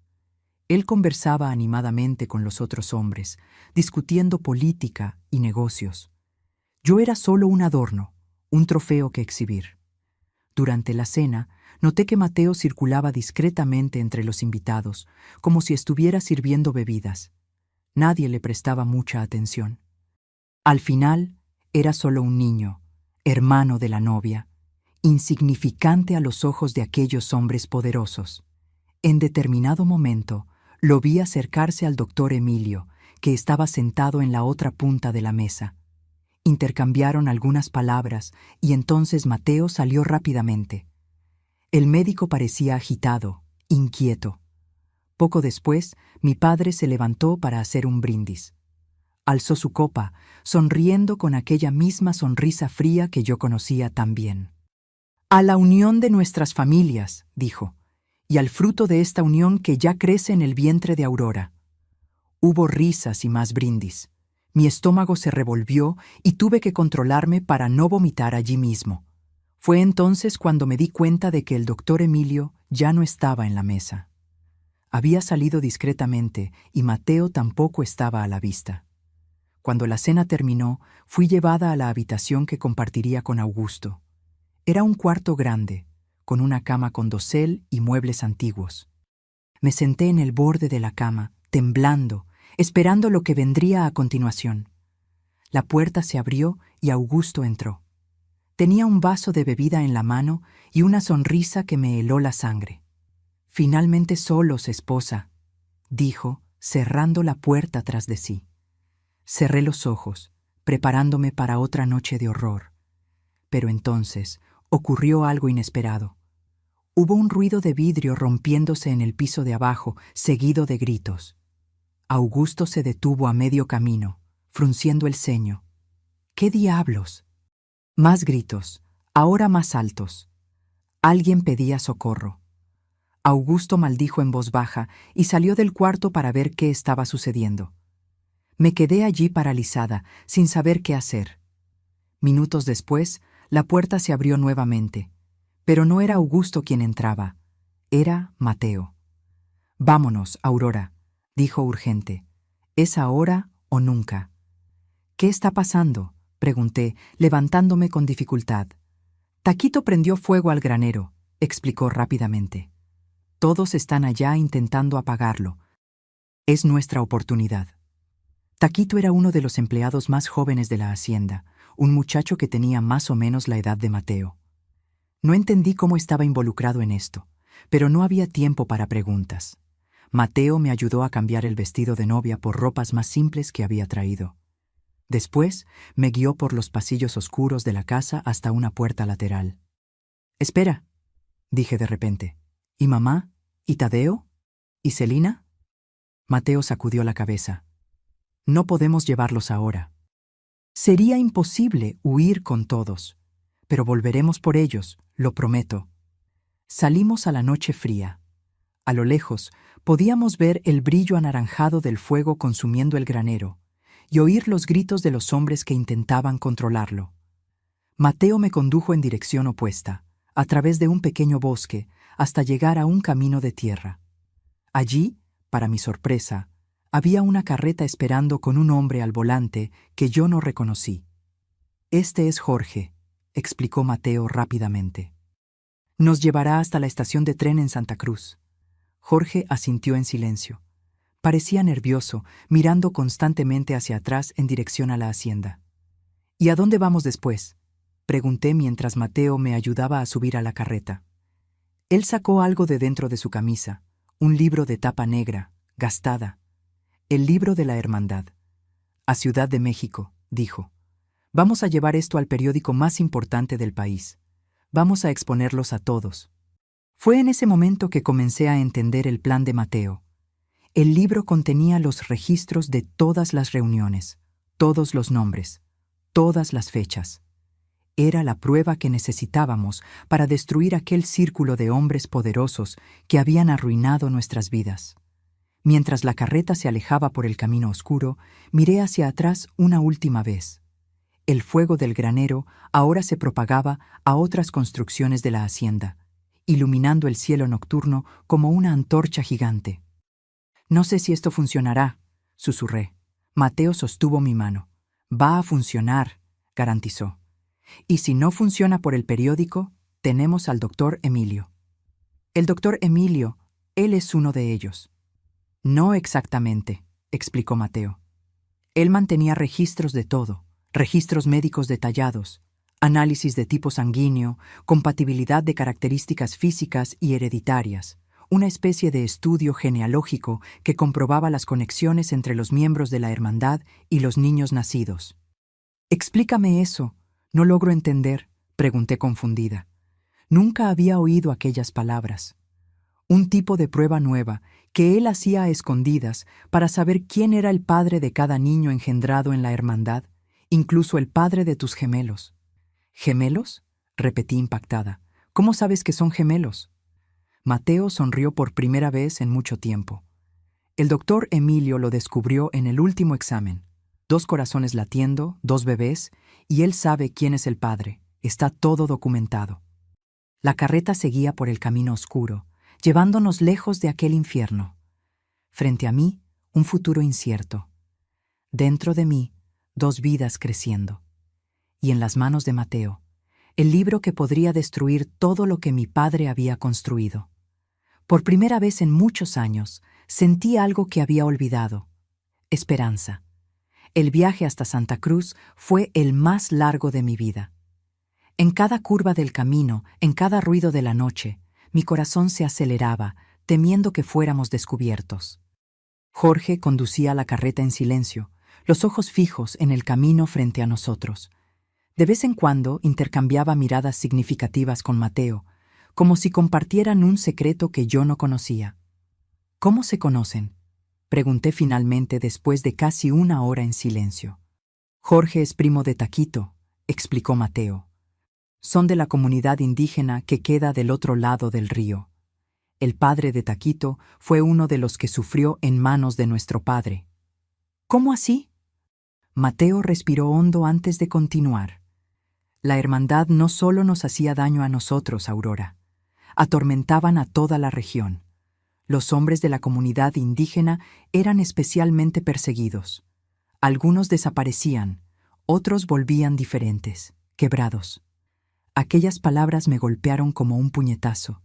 Él conversaba animadamente con los otros hombres, discutiendo política y negocios. Yo era solo un adorno, un trofeo que exhibir. Durante la cena, noté que Mateo circulaba discretamente entre los invitados, como si estuviera sirviendo bebidas. Nadie le prestaba mucha atención. Al final, era solo un niño, hermano de la novia, insignificante a los ojos de aquellos hombres poderosos. En determinado momento, lo vi acercarse al doctor Emilio, que estaba sentado en la otra punta de la mesa. Intercambiaron algunas palabras y entonces Mateo salió rápidamente. El médico parecía agitado, inquieto. Poco después, mi padre se levantó para hacer un brindis. Alzó su copa, sonriendo con aquella misma sonrisa fría que yo conocía tan bien. «A la unión de nuestras familias», dijo, «y al fruto de esta unión que ya crece en el vientre de Aurora». Hubo risas y más brindis. Mi estómago se revolvió y tuve que controlarme para no vomitar allí mismo. Fue entonces cuando me di cuenta de que el doctor Emilio ya no estaba en la mesa. Había salido discretamente y Mateo tampoco estaba a la vista. Cuando la cena terminó, fui llevada a la habitación que compartiría con Augusto. Era un cuarto grande, con una cama con dosel y muebles antiguos. Me senté en el borde de la cama, temblando, esperando lo que vendría a continuación. La puerta se abrió y Augusto entró. Tenía un vaso de bebida en la mano y una sonrisa que me heló la sangre. «Finalmente solos, esposa», dijo, cerrando la puerta tras de sí. Cerré los ojos, preparándome para otra noche de horror. Pero entonces ocurrió algo inesperado. Hubo un ruido de vidrio rompiéndose en el piso de abajo, seguido de gritos. Augusto se detuvo a medio camino, frunciendo el ceño. «¿Qué diablos?» Más gritos, ahora más altos. Alguien pedía socorro. Augusto maldijo en voz baja y salió del cuarto para ver qué estaba sucediendo. Me quedé allí paralizada, sin saber qué hacer. Minutos después, la puerta se abrió nuevamente, pero no era Augusto quien entraba, era Mateo. «Vámonos, Aurora», dijo urgente. «Es ahora o nunca». «¿Qué está pasando?», pregunté, levantándome con dificultad. «Taquito prendió fuego al granero», explicó rápidamente. «Todos están allá intentando apagarlo. Es nuestra oportunidad». Taquito era uno de los empleados más jóvenes de la hacienda, un muchacho que tenía más o menos la edad de Mateo. No entendí cómo estaba involucrado en esto, pero no había tiempo para preguntas. Mateo me ayudó a cambiar el vestido de novia por ropas más simples que había traído. Después me guió por los pasillos oscuros de la casa hasta una puerta lateral. «Espera», dije de repente. «¿Y mamá? ¿Y Tadeo? ¿Y Celina?» Mateo sacudió la cabeza. «No podemos llevarlos ahora. Sería imposible huir con todos, pero volveremos por ellos, lo prometo». Salimos a la noche fría. A lo lejos podíamos ver el brillo anaranjado del fuego consumiendo el granero y oír los gritos de los hombres que intentaban controlarlo. Mateo me condujo en dirección opuesta, a través de un pequeño bosque, hasta llegar a un camino de tierra. Allí, para mi sorpresa, había una carreta esperando con un hombre al volante que yo no reconocí. «Este es Jorge», explicó Mateo rápidamente. «Nos llevará hasta la estación de tren en Santa Cruz». Jorge asintió en silencio. Parecía nervioso, mirando constantemente hacia atrás en dirección a la hacienda. «¿Y a dónde vamos después?», pregunté mientras Mateo me ayudaba a subir a la carreta. Él sacó algo de dentro de su camisa, un libro de tapa negra, gastada. «El libro de la hermandad». «A Ciudad de México», dijo. «Vamos a llevar esto al periódico más importante del país. Vamos a exponerlos a todos». Fue en ese momento que comencé a entender el plan de Mateo. El libro contenía los registros de todas las reuniones, todos los nombres, todas las fechas. Era la prueba que necesitábamos para destruir aquel círculo de hombres poderosos que habían arruinado nuestras vidas. Mientras la carreta se alejaba por el camino oscuro, miré hacia atrás una última vez. El fuego del granero ahora se propagaba a otras construcciones de la hacienda, iluminando el cielo nocturno como una antorcha gigante. «No sé si esto funcionará», susurré. Mateo sostuvo mi mano. «Va a funcionar», garantizó. «Y si no funciona por el periódico, tenemos al doctor Emilio». «El doctor Emilio, él es uno de ellos». «No exactamente», explicó Mateo. «Él mantenía registros de todo, registros médicos detallados. Análisis de tipo sanguíneo, compatibilidad de características físicas y hereditarias, una especie de estudio genealógico que comprobaba las conexiones entre los miembros de la hermandad y los niños nacidos. «Explícame eso. No logro entender», pregunté confundida. Nunca había oído aquellas palabras. Un tipo de prueba nueva que él hacía a escondidas para saber quién era el padre de cada niño engendrado en la hermandad, incluso el padre de tus gemelos. ¿Gemelos?, repetí impactada. ¿Cómo sabes que son gemelos? Mateo sonrió por primera vez en mucho tiempo. El doctor Emilio lo descubrió en el último examen. 2 corazones latiendo, 2 bebés, y él sabe quién es el padre. Está todo documentado. La carreta seguía por el camino oscuro, llevándonos lejos de aquel infierno. Frente a mí, un futuro incierto. Dentro de mí, 2 vidas creciendo. Y en las manos de Mateo, el libro que podría destruir todo lo que mi padre había construido. Por primera vez en muchos años, sentí algo que había olvidado: esperanza. El viaje hasta Santa Cruz fue el más largo de mi vida. En cada curva del camino, en cada ruido de la noche, mi corazón se aceleraba, temiendo que fuéramos descubiertos. Jorge conducía la carreta en silencio, los ojos fijos en el camino frente a nosotros. De vez en cuando intercambiaba miradas significativas con Mateo, como si compartieran un secreto que yo no conocía. ¿Cómo se conocen?, pregunté finalmente después de casi 1 hora en silencio. Jorge es primo de Taquito, explicó Mateo. Son de la comunidad indígena que queda del otro lado del río. El padre de Taquito fue uno de los que sufrió en manos de nuestro padre. ¿Cómo así? Mateo respiró hondo antes de continuar. La hermandad no solo nos hacía daño a nosotros, Aurora. Atormentaban a toda la región. Los hombres de la comunidad indígena eran especialmente perseguidos. Algunos desaparecían, otros volvían diferentes, quebrados. Aquellas palabras me golpearon como un puñetazo.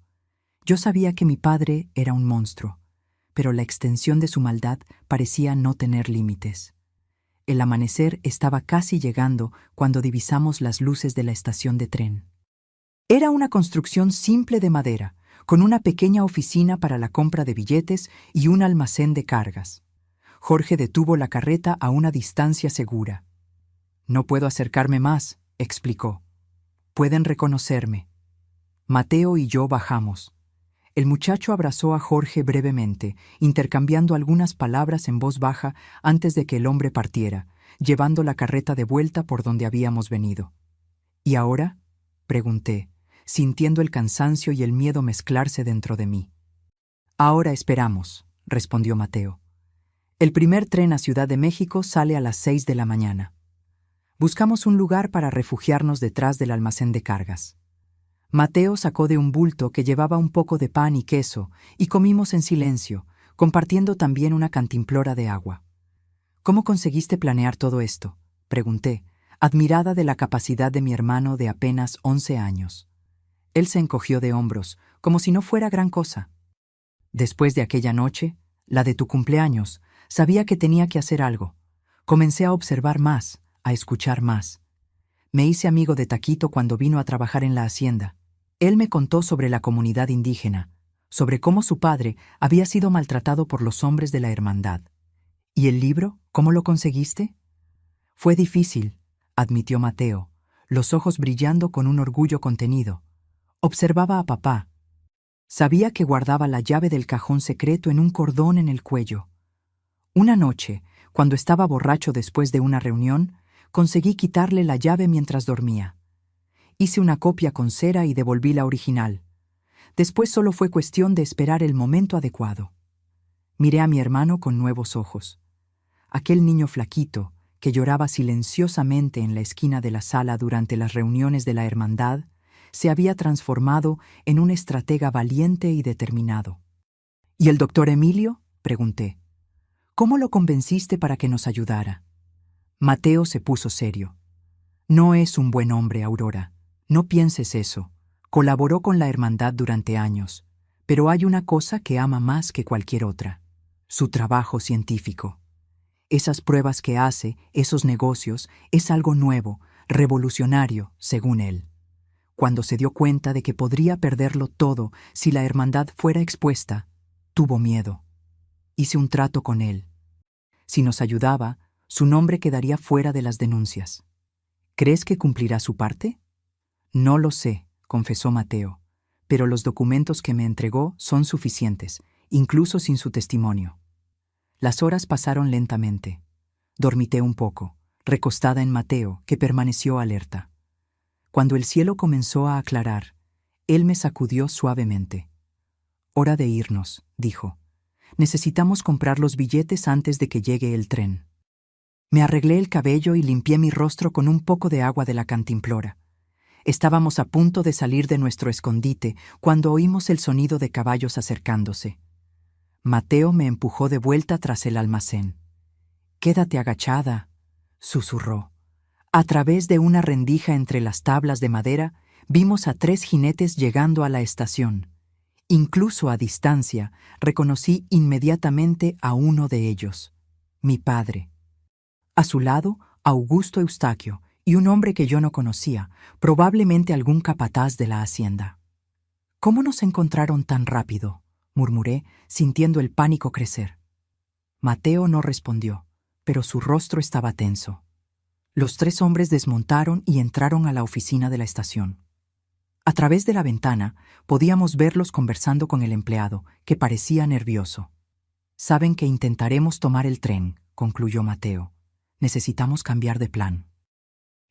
Yo sabía que mi padre era un monstruo, pero la extensión de su maldad parecía no tener límites. El amanecer estaba casi llegando cuando divisamos las luces de la estación de tren. Era una construcción simple de madera, con una pequeña oficina para la compra de billetes y un almacén de cargas. Jorge detuvo la carreta a una distancia segura. «No puedo acercarme más», explicó. «Pueden reconocerme». Mateo y yo bajamos. El muchacho abrazó a Jorge brevemente, intercambiando algunas palabras en voz baja antes de que el hombre partiera, llevando la carreta de vuelta por donde habíamos venido. «¿Y ahora?», pregunté, sintiendo el cansancio y el miedo mezclarse dentro de mí. «Ahora esperamos», respondió Mateo. «El primer tren a Ciudad de México sale a las 6 de la mañana. Buscamos un lugar para refugiarnos detrás del almacén de cargas». Mateo sacó de un bulto que llevaba un poco de pan y queso y comimos en silencio, compartiendo también una cantimplora de agua. «¿Cómo conseguiste planear todo esto?», pregunté, admirada de la capacidad de mi hermano de apenas 11 años. Él se encogió de hombros, como si no fuera gran cosa. «Después de aquella noche, la de tu cumpleaños, sabía que tenía que hacer algo. Comencé a observar más, a escuchar más. Me hice amigo de Taquito cuando vino a trabajar en la hacienda. Él me contó sobre la comunidad indígena, sobre cómo su padre había sido maltratado por los hombres de la hermandad. ¿Y el libro? ¿Cómo lo conseguiste?» «Fue difícil», admitió Mateo, los ojos brillando con un orgullo contenido. Observaba a papá. Sabía que guardaba la llave del cajón secreto en un cordón en el cuello. Una noche, cuando estaba borracho después de una reunión, conseguí quitarle la llave mientras dormía. Hice una copia con cera y devolví la original. Después solo fue cuestión de esperar el momento adecuado. Miré a mi hermano con nuevos ojos. Aquel niño flaquito, que lloraba silenciosamente en la esquina de la sala durante las reuniones de la hermandad, se había transformado en un estratega valiente y determinado. «¿Y el doctor Emilio?», pregunté. «¿Cómo lo convenciste para que nos ayudara?». Mateo se puso serio. «No es un buen hombre, Aurora. No pienses eso. Colaboró con la hermandad durante años, pero hay una cosa que ama más que cualquier otra: su trabajo científico. Esas pruebas que hace, esos negocios, es algo nuevo, revolucionario, según él. Cuando se dio cuenta de que podría perderlo todo si la hermandad fuera expuesta, tuvo miedo. Hice un trato con él. Si nos ayudaba, su nombre quedaría fuera de las denuncias. ¿Crees que cumplirá su parte? No lo sé, confesó Mateo, pero los documentos que me entregó son suficientes, incluso sin su testimonio. Las horas pasaron lentamente. Dormité un poco, recostada en Mateo, que permaneció alerta. Cuando el cielo comenzó a aclarar, él me sacudió suavemente. «Hora de irnos», dijo. «Necesitamos comprar los billetes antes de que llegue el tren». Me arreglé el cabello y limpié mi rostro con un poco de agua de la cantimplora. Estábamos a punto de salir de nuestro escondite cuando oímos el sonido de caballos acercándose. Mateo me empujó de vuelta tras el almacén. «Quédate agachada», susurró. A través de una rendija entre las tablas de madera, vimos a 3 jinetes llegando a la estación. Incluso a distancia, reconocí inmediatamente a uno de ellos, mi padre. A su lado, Augusto Eustaquio y un hombre que yo no conocía, probablemente algún capataz de la hacienda. «¿Cómo nos encontraron tan rápido?», murmuré, sintiendo el pánico crecer. Mateo no respondió, pero su rostro estaba tenso. Los 3 hombres desmontaron y entraron a la oficina de la estación. A través de la ventana podíamos verlos conversando con el empleado, que parecía nervioso. «Saben que intentaremos tomar el tren», concluyó Mateo. «Necesitamos cambiar de plan».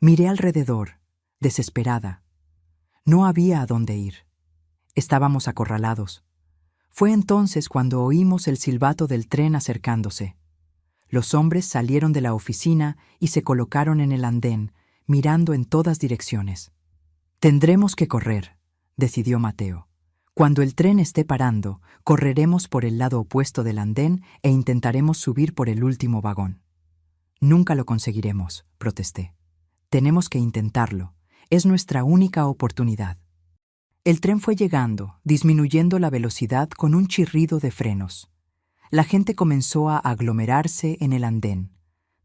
Miré alrededor, desesperada. No había a dónde ir. Estábamos acorralados. Fue entonces cuando oímos el silbato del tren acercándose. Los hombres salieron de la oficina y se colocaron en el andén, mirando en todas direcciones. «Tendremos que correr», decidió Mateo. «Cuando el tren esté parando, correremos por el lado opuesto del andén e intentaremos subir por el último vagón». «Nunca lo conseguiremos», protesté. «Tenemos que intentarlo. Es nuestra única oportunidad». El tren fue llegando, disminuyendo la velocidad con un chirrido de frenos. La gente comenzó a aglomerarse en el andén.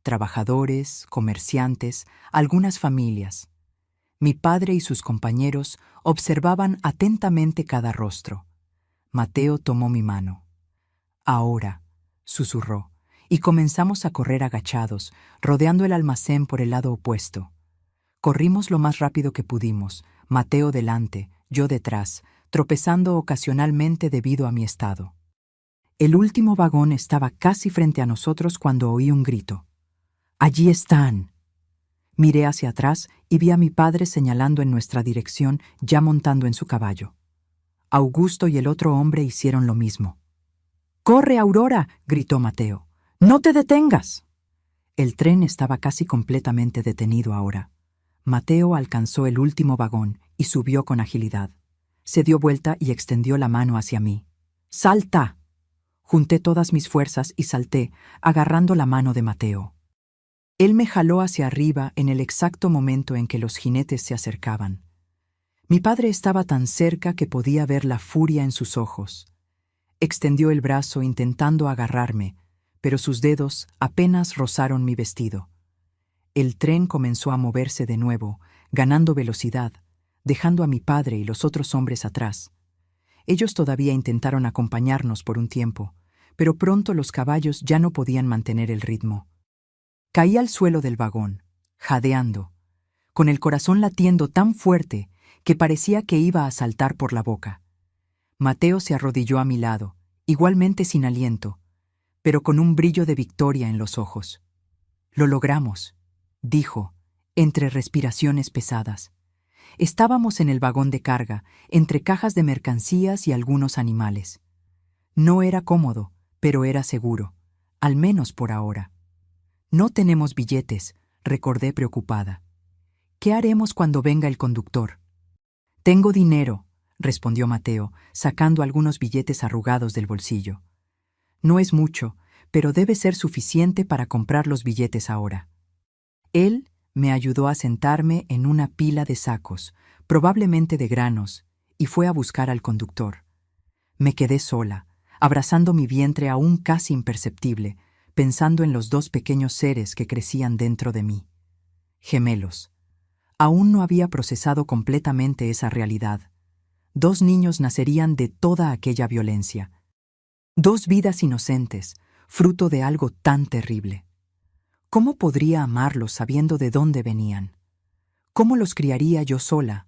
Trabajadores, comerciantes, algunas familias. Mi padre y sus compañeros observaban atentamente cada rostro. Mateo tomó mi mano. «Ahora», susurró, y comenzamos a correr agachados, rodeando el almacén por el lado opuesto. Corrimos lo más rápido que pudimos, Mateo delante, yo detrás, tropezando ocasionalmente debido a mi estado. El último vagón estaba casi frente a nosotros cuando oí un grito. «¡Allí están!». Miré hacia atrás y vi a mi padre señalando en nuestra dirección, ya montando en su caballo. Augusto y el otro hombre hicieron lo mismo. «¡Corre, Aurora!», gritó Mateo. «¡No te detengas!». El tren estaba casi completamente detenido ahora. Mateo alcanzó el último vagón y subió con agilidad. Se dio vuelta y extendió la mano hacia mí. «¡Salta!». Junté todas mis fuerzas y salté, agarrando la mano de Mateo. Él me jaló hacia arriba en el exacto momento en que los jinetes se acercaban. Mi padre estaba tan cerca que podía ver la furia en sus ojos. Extendió el brazo intentando agarrarme, pero sus dedos apenas rozaron mi vestido. El tren comenzó a moverse de nuevo, ganando velocidad, dejando a mi padre y los otros hombres atrás. Ellos todavía intentaron acompañarnos por un tiempo, pero pronto los caballos ya no podían mantener el ritmo. Caí al suelo del vagón, jadeando, con el corazón latiendo tan fuerte que parecía que iba a saltar por la boca. Mateo se arrodilló a mi lado, igualmente sin aliento, pero con un brillo de victoria en los ojos. «Lo logramos», dijo, entre respiraciones pesadas. Estábamos en el vagón de carga, entre cajas de mercancías y algunos animales. No era cómodo, pero era seguro, al menos por ahora. «No tenemos billetes», recordé preocupada. «¿Qué haremos cuando venga el conductor?» «Tengo dinero», respondió Mateo, sacando algunos billetes arrugados del bolsillo. «No es mucho, pero debe ser suficiente para comprar los billetes ahora». Él me ayudó a sentarme en una pila de sacos, probablemente de granos, y fue a buscar al conductor. Me quedé sola, abrazando mi vientre aún casi imperceptible, pensando en los 2 pequeños seres que crecían dentro de mí. Gemelos. Aún no había procesado completamente esa realidad. 2 niños nacerían de toda aquella violencia. 2 vidas inocentes, fruto de algo tan terrible. ¿Cómo podría amarlos sabiendo de dónde venían? ¿Cómo los criaría yo sola?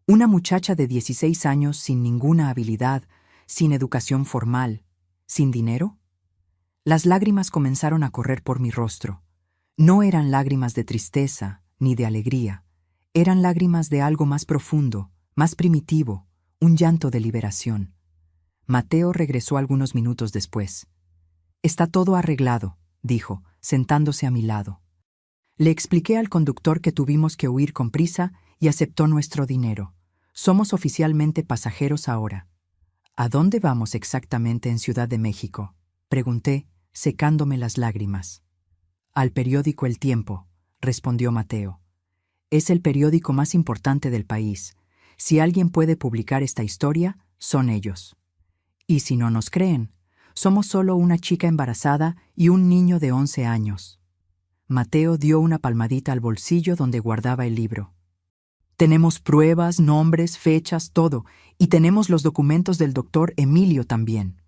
Una muchacha de 16 años sin ninguna habilidad, sin educación formal, sin dinero. Las lágrimas comenzaron a correr por mi rostro. No eran lágrimas de tristeza ni de alegría. Eran lágrimas de algo más profundo, más primitivo, un llanto de liberación. Mateo regresó algunos minutos después. «Está todo arreglado», dijo, sentándose a mi lado. Le expliqué al conductor que tuvimos que huir con prisa y aceptó nuestro dinero. Somos oficialmente pasajeros ahora. «¿A dónde vamos exactamente en Ciudad de México?», pregunté, secándome las lágrimas. «Al periódico El Tiempo», respondió Mateo. «Es el periódico más importante del país. Si alguien puede publicar esta historia, son ellos. Y si no nos creen, somos solo una chica embarazada y un niño de 11 años». Mateo dio una palmadita al bolsillo donde guardaba el libro. «Tenemos pruebas, nombres, fechas, todo, y tenemos los documentos del doctor Emilio también».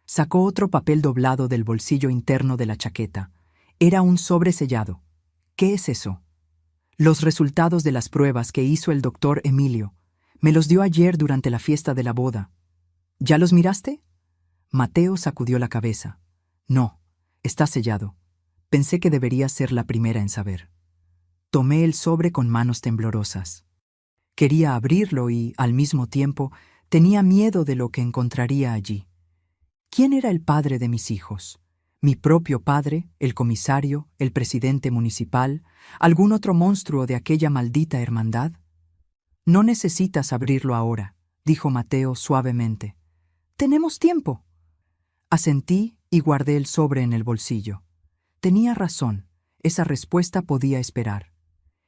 Sacó otro papel doblado del bolsillo interno de la chaqueta. Era un sobre sellado. «¿Qué es eso?» «Los resultados de las pruebas que hizo el doctor Emilio. Me los dio ayer durante la fiesta de la boda». «¿Ya los miraste?» Mateo sacudió la cabeza. «No, está sellado. Pensé que debería ser la primera en saber». Tomé el sobre con manos temblorosas. Quería abrirlo y, al mismo tiempo, tenía miedo de lo que encontraría allí. ¿Quién era el padre de mis hijos? ¿Mi propio padre, el comisario, el presidente municipal, algún otro monstruo de aquella maldita hermandad? «No necesitas abrirlo ahora», dijo Mateo suavemente. «Tenemos tiempo». Asentí y guardé el sobre en el bolsillo. Tenía razón, esa respuesta podía esperar.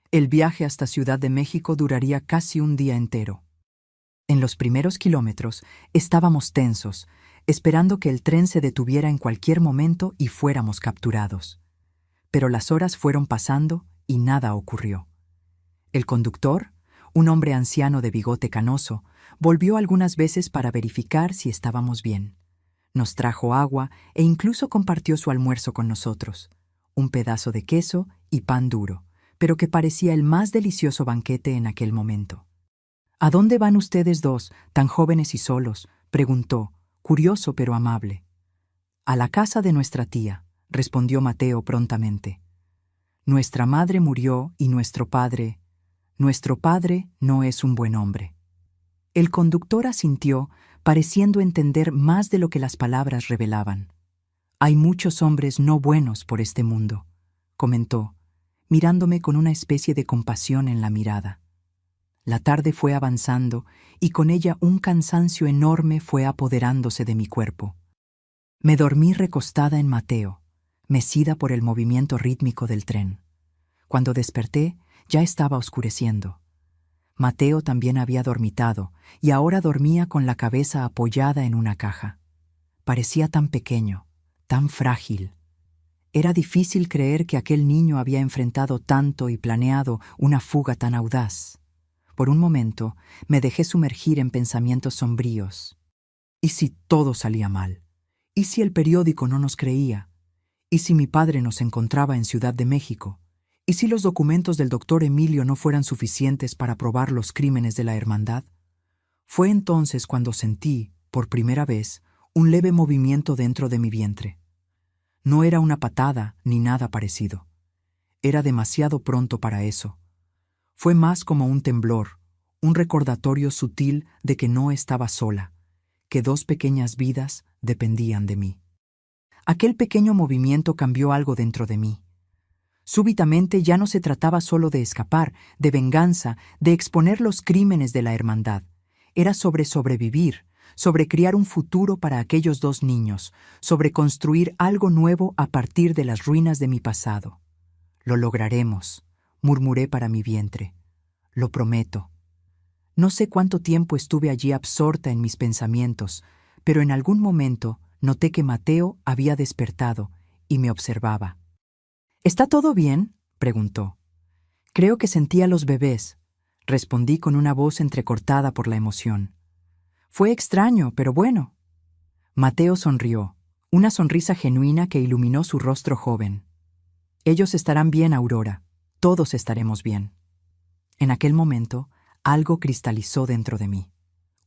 El viaje hasta Ciudad de México duraría casi un día entero. En los primeros kilómetros estábamos tensos, esperando que el tren se detuviera en cualquier momento y fuéramos capturados. Pero las horas fueron pasando y nada ocurrió. El conductor, un hombre anciano de bigote canoso, volvió algunas veces para verificar si estábamos bien. Nos trajo agua e incluso compartió su almuerzo con nosotros, un pedazo de queso y pan duro, pero que parecía el más delicioso banquete en aquel momento. «¿A dónde van ustedes dos, tan jóvenes y solos?», preguntó, curioso pero amable. «A la casa de nuestra tía», respondió Mateo prontamente. «Nuestra madre murió y nuestro padre no es un buen hombre». El conductor asintió, pareciendo entender más de lo que las palabras revelaban. «Hay muchos hombres no buenos por este mundo», comentó, mirándome con una especie de compasión en la mirada. La tarde fue avanzando y con ella un cansancio enorme fue apoderándose de mi cuerpo. Me dormí recostada en Mateo, mecida por el movimiento rítmico del tren. Cuando desperté, ya estaba oscureciendo. Mateo también había dormitado y ahora dormía con la cabeza apoyada en una caja. Parecía tan pequeño, tan frágil. Era difícil creer que aquel niño había enfrentado tanto y planeado una fuga tan audaz. Por un momento me dejé sumergir en pensamientos sombríos. ¿Y si todo salía mal? ¿Y si el periódico no nos creía? ¿Y si mi padre nos encontraba en Ciudad de México? ¿Y si los documentos del doctor Emilio no fueran suficientes para probar los crímenes de la hermandad? Fue entonces cuando sentí, por primera vez, un leve movimiento dentro de mi vientre. No era una patada ni nada parecido. Era demasiado pronto para eso. Fue más como un temblor, un recordatorio sutil de que no estaba sola, que 2 pequeñas vidas dependían de mí. Aquel pequeño movimiento cambió algo dentro de mí. Súbitamente ya no se trataba solo de escapar, de venganza, de exponer los crímenes de la hermandad. Era sobre sobrevivir, sobre crear un futuro para aquellos 2 niños, sobre construir algo nuevo a partir de las ruinas de mi pasado. «Lo lograremos», murmuré para mi vientre. «Lo prometo». No sé cuánto tiempo estuve allí absorta en mis pensamientos, pero en algún momento noté que Mateo había despertado y me observaba. «¿Está todo bien?», preguntó. Creo que sentí a los bebés, respondí con una voz entrecortada por la emoción. Fue extraño, pero bueno. Mateo sonrió, una sonrisa genuina que iluminó su rostro joven. Ellos estarán bien, Aurora. Todos estaremos bien. En aquel momento, algo cristalizó dentro de mí.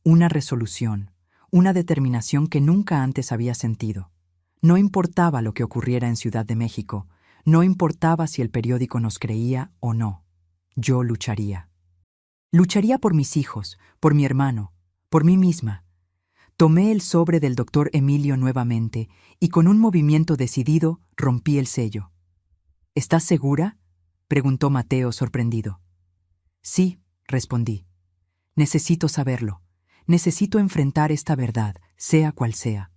Una resolución, una determinación que nunca antes había sentido. No importaba lo que ocurriera en Ciudad de México, no importaba si el periódico nos creía o no. Yo lucharía. Lucharía por mis hijos, por mi hermano, por mí misma. Tomé el sobre del doctor Emilio nuevamente y con un movimiento decidido rompí el sello. ¿Estás segura?, preguntó Mateo sorprendido. Sí, respondí. Necesito saberlo. Necesito enfrentar esta verdad, sea cual sea.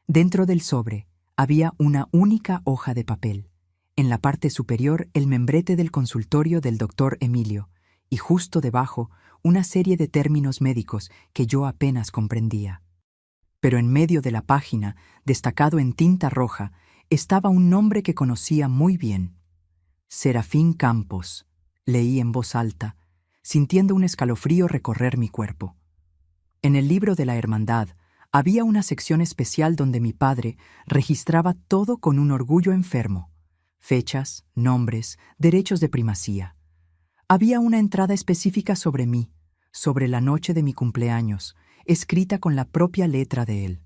Dentro del sobre había una única hoja de papel. En la parte superior el membrete del consultorio del doctor Emilio y justo debajo una serie de términos médicos que yo apenas comprendía. Pero en medio de la página, destacado en tinta roja, estaba un nombre que conocía muy bien. Serafín Campos, leí en voz alta, sintiendo un escalofrío recorrer mi cuerpo. En el libro de la Hermandad había una sección especial donde mi padre registraba todo con un orgullo enfermo: fechas, nombres, derechos de primacía. Había una entrada específica sobre mí, sobre la noche de mi cumpleaños, escrita con la propia letra de él.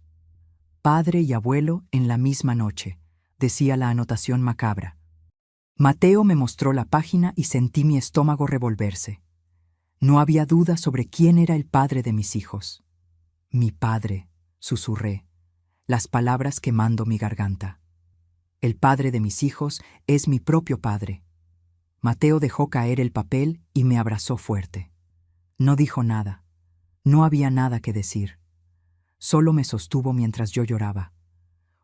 Padre y abuelo en la misma noche, decía la anotación macabra. Mateo me mostró la página y sentí mi estómago revolverse. No había duda sobre quién era el padre de mis hijos. Mi padre, susurré, las palabras quemando mi garganta. El padre de mis hijos es mi propio padre. Mateo dejó caer el papel y me abrazó fuerte. No dijo nada. No había nada que decir. Solo me sostuvo mientras yo lloraba.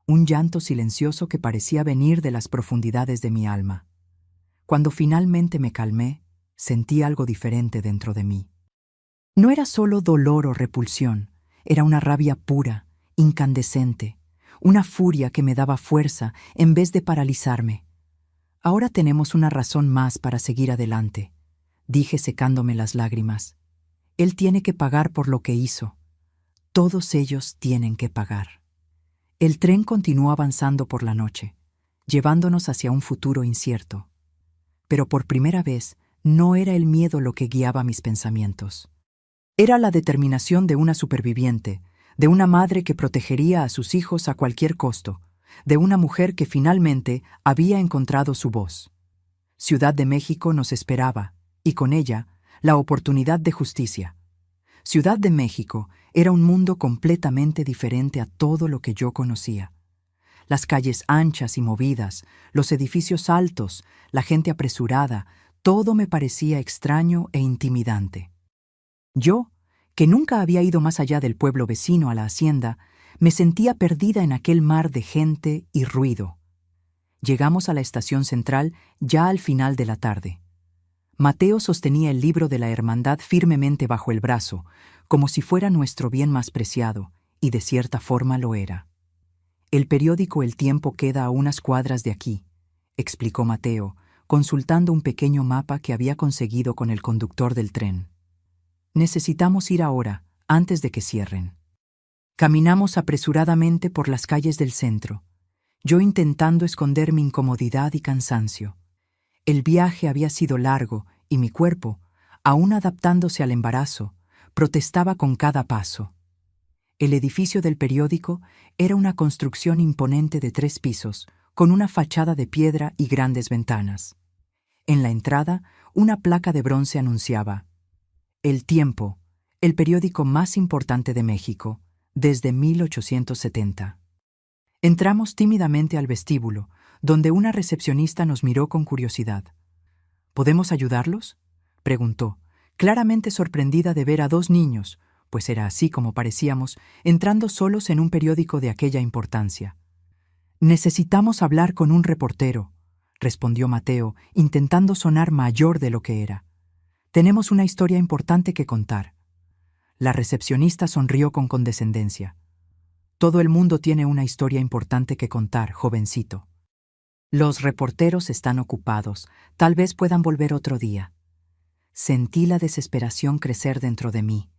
Un llanto silencioso que parecía venir de las profundidades de mi alma. Cuando finalmente me calmé, sentí algo diferente dentro de mí. No era solo dolor o repulsión, era una rabia pura, incandescente, una furia que me daba fuerza en vez de paralizarme. Ahora tenemos una razón más para seguir adelante, dije secándome las lágrimas. Él tiene que pagar por lo que hizo. Todos ellos tienen que pagar. El tren continuó avanzando por la noche, llevándonos hacia un futuro incierto. Pero por primera vez no era el miedo lo que guiaba mis pensamientos. Era la determinación de una superviviente, de una madre que protegería a sus hijos a cualquier costo, de una mujer que finalmente había encontrado su voz. Ciudad de México nos esperaba, y con ella, la oportunidad de justicia. Ciudad de México era un mundo completamente diferente a todo lo que yo conocía. Las calles anchas y movidas, los edificios altos, la gente apresurada, todo me parecía extraño e intimidante. Yo, que nunca había ido más allá del pueblo vecino a la hacienda, me sentía perdida en aquel mar de gente y ruido. Llegamos a la estación central ya al final de la tarde. Mateo sostenía el libro de la Hermandad firmemente bajo el brazo, como si fuera nuestro bien más preciado, y de cierta forma lo era. El periódico El Tiempo queda a unas cuadras de aquí, explicó Mateo, consultando un pequeño mapa que había conseguido con el conductor del tren. Necesitamos ir ahora, antes de que cierren. Caminamos apresuradamente por las calles del centro, yo intentando esconder mi incomodidad y cansancio. El viaje había sido largo y mi cuerpo, aún adaptándose al embarazo, protestaba con cada paso. El edificio del periódico era una construcción imponente de 3 pisos, con una fachada de piedra y grandes ventanas. En la entrada, una placa de bronce anunciaba: El Tiempo, el periódico más importante de México, desde 1870. Entramos tímidamente al vestíbulo, donde una recepcionista nos miró con curiosidad. ¿Podemos ayudarlos?, preguntó, claramente sorprendida de ver a 2 niños, pues era así como parecíamos, entrando solos en un periódico de aquella importancia. Necesitamos hablar con un reportero, respondió Mateo, intentando sonar mayor de lo que era. Tenemos una historia importante que contar. La recepcionista sonrió con condescendencia. Todo el mundo tiene una historia importante que contar, jovencito. Los reporteros están ocupados. Tal vez puedan volver otro día. Sentí la desesperación crecer dentro de mí.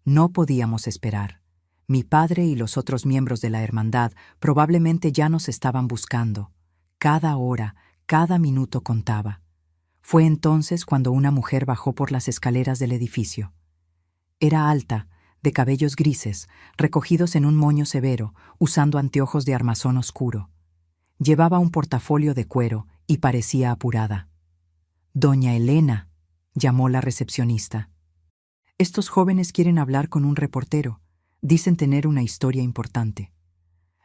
No podíamos esperar. Mi padre y los otros miembros de la hermandad probablemente ya nos estaban buscando. Cada hora, cada minuto contaba. Fue entonces cuando una mujer bajó por las escaleras del edificio. Era alta, de cabellos grises, recogidos en un moño severo, usando anteojos de armazón oscuro. Llevaba un portafolio de cuero y parecía apurada. «Doña Elena», llamó la recepcionista. «Estos jóvenes quieren hablar con un reportero. Dicen tener una historia importante».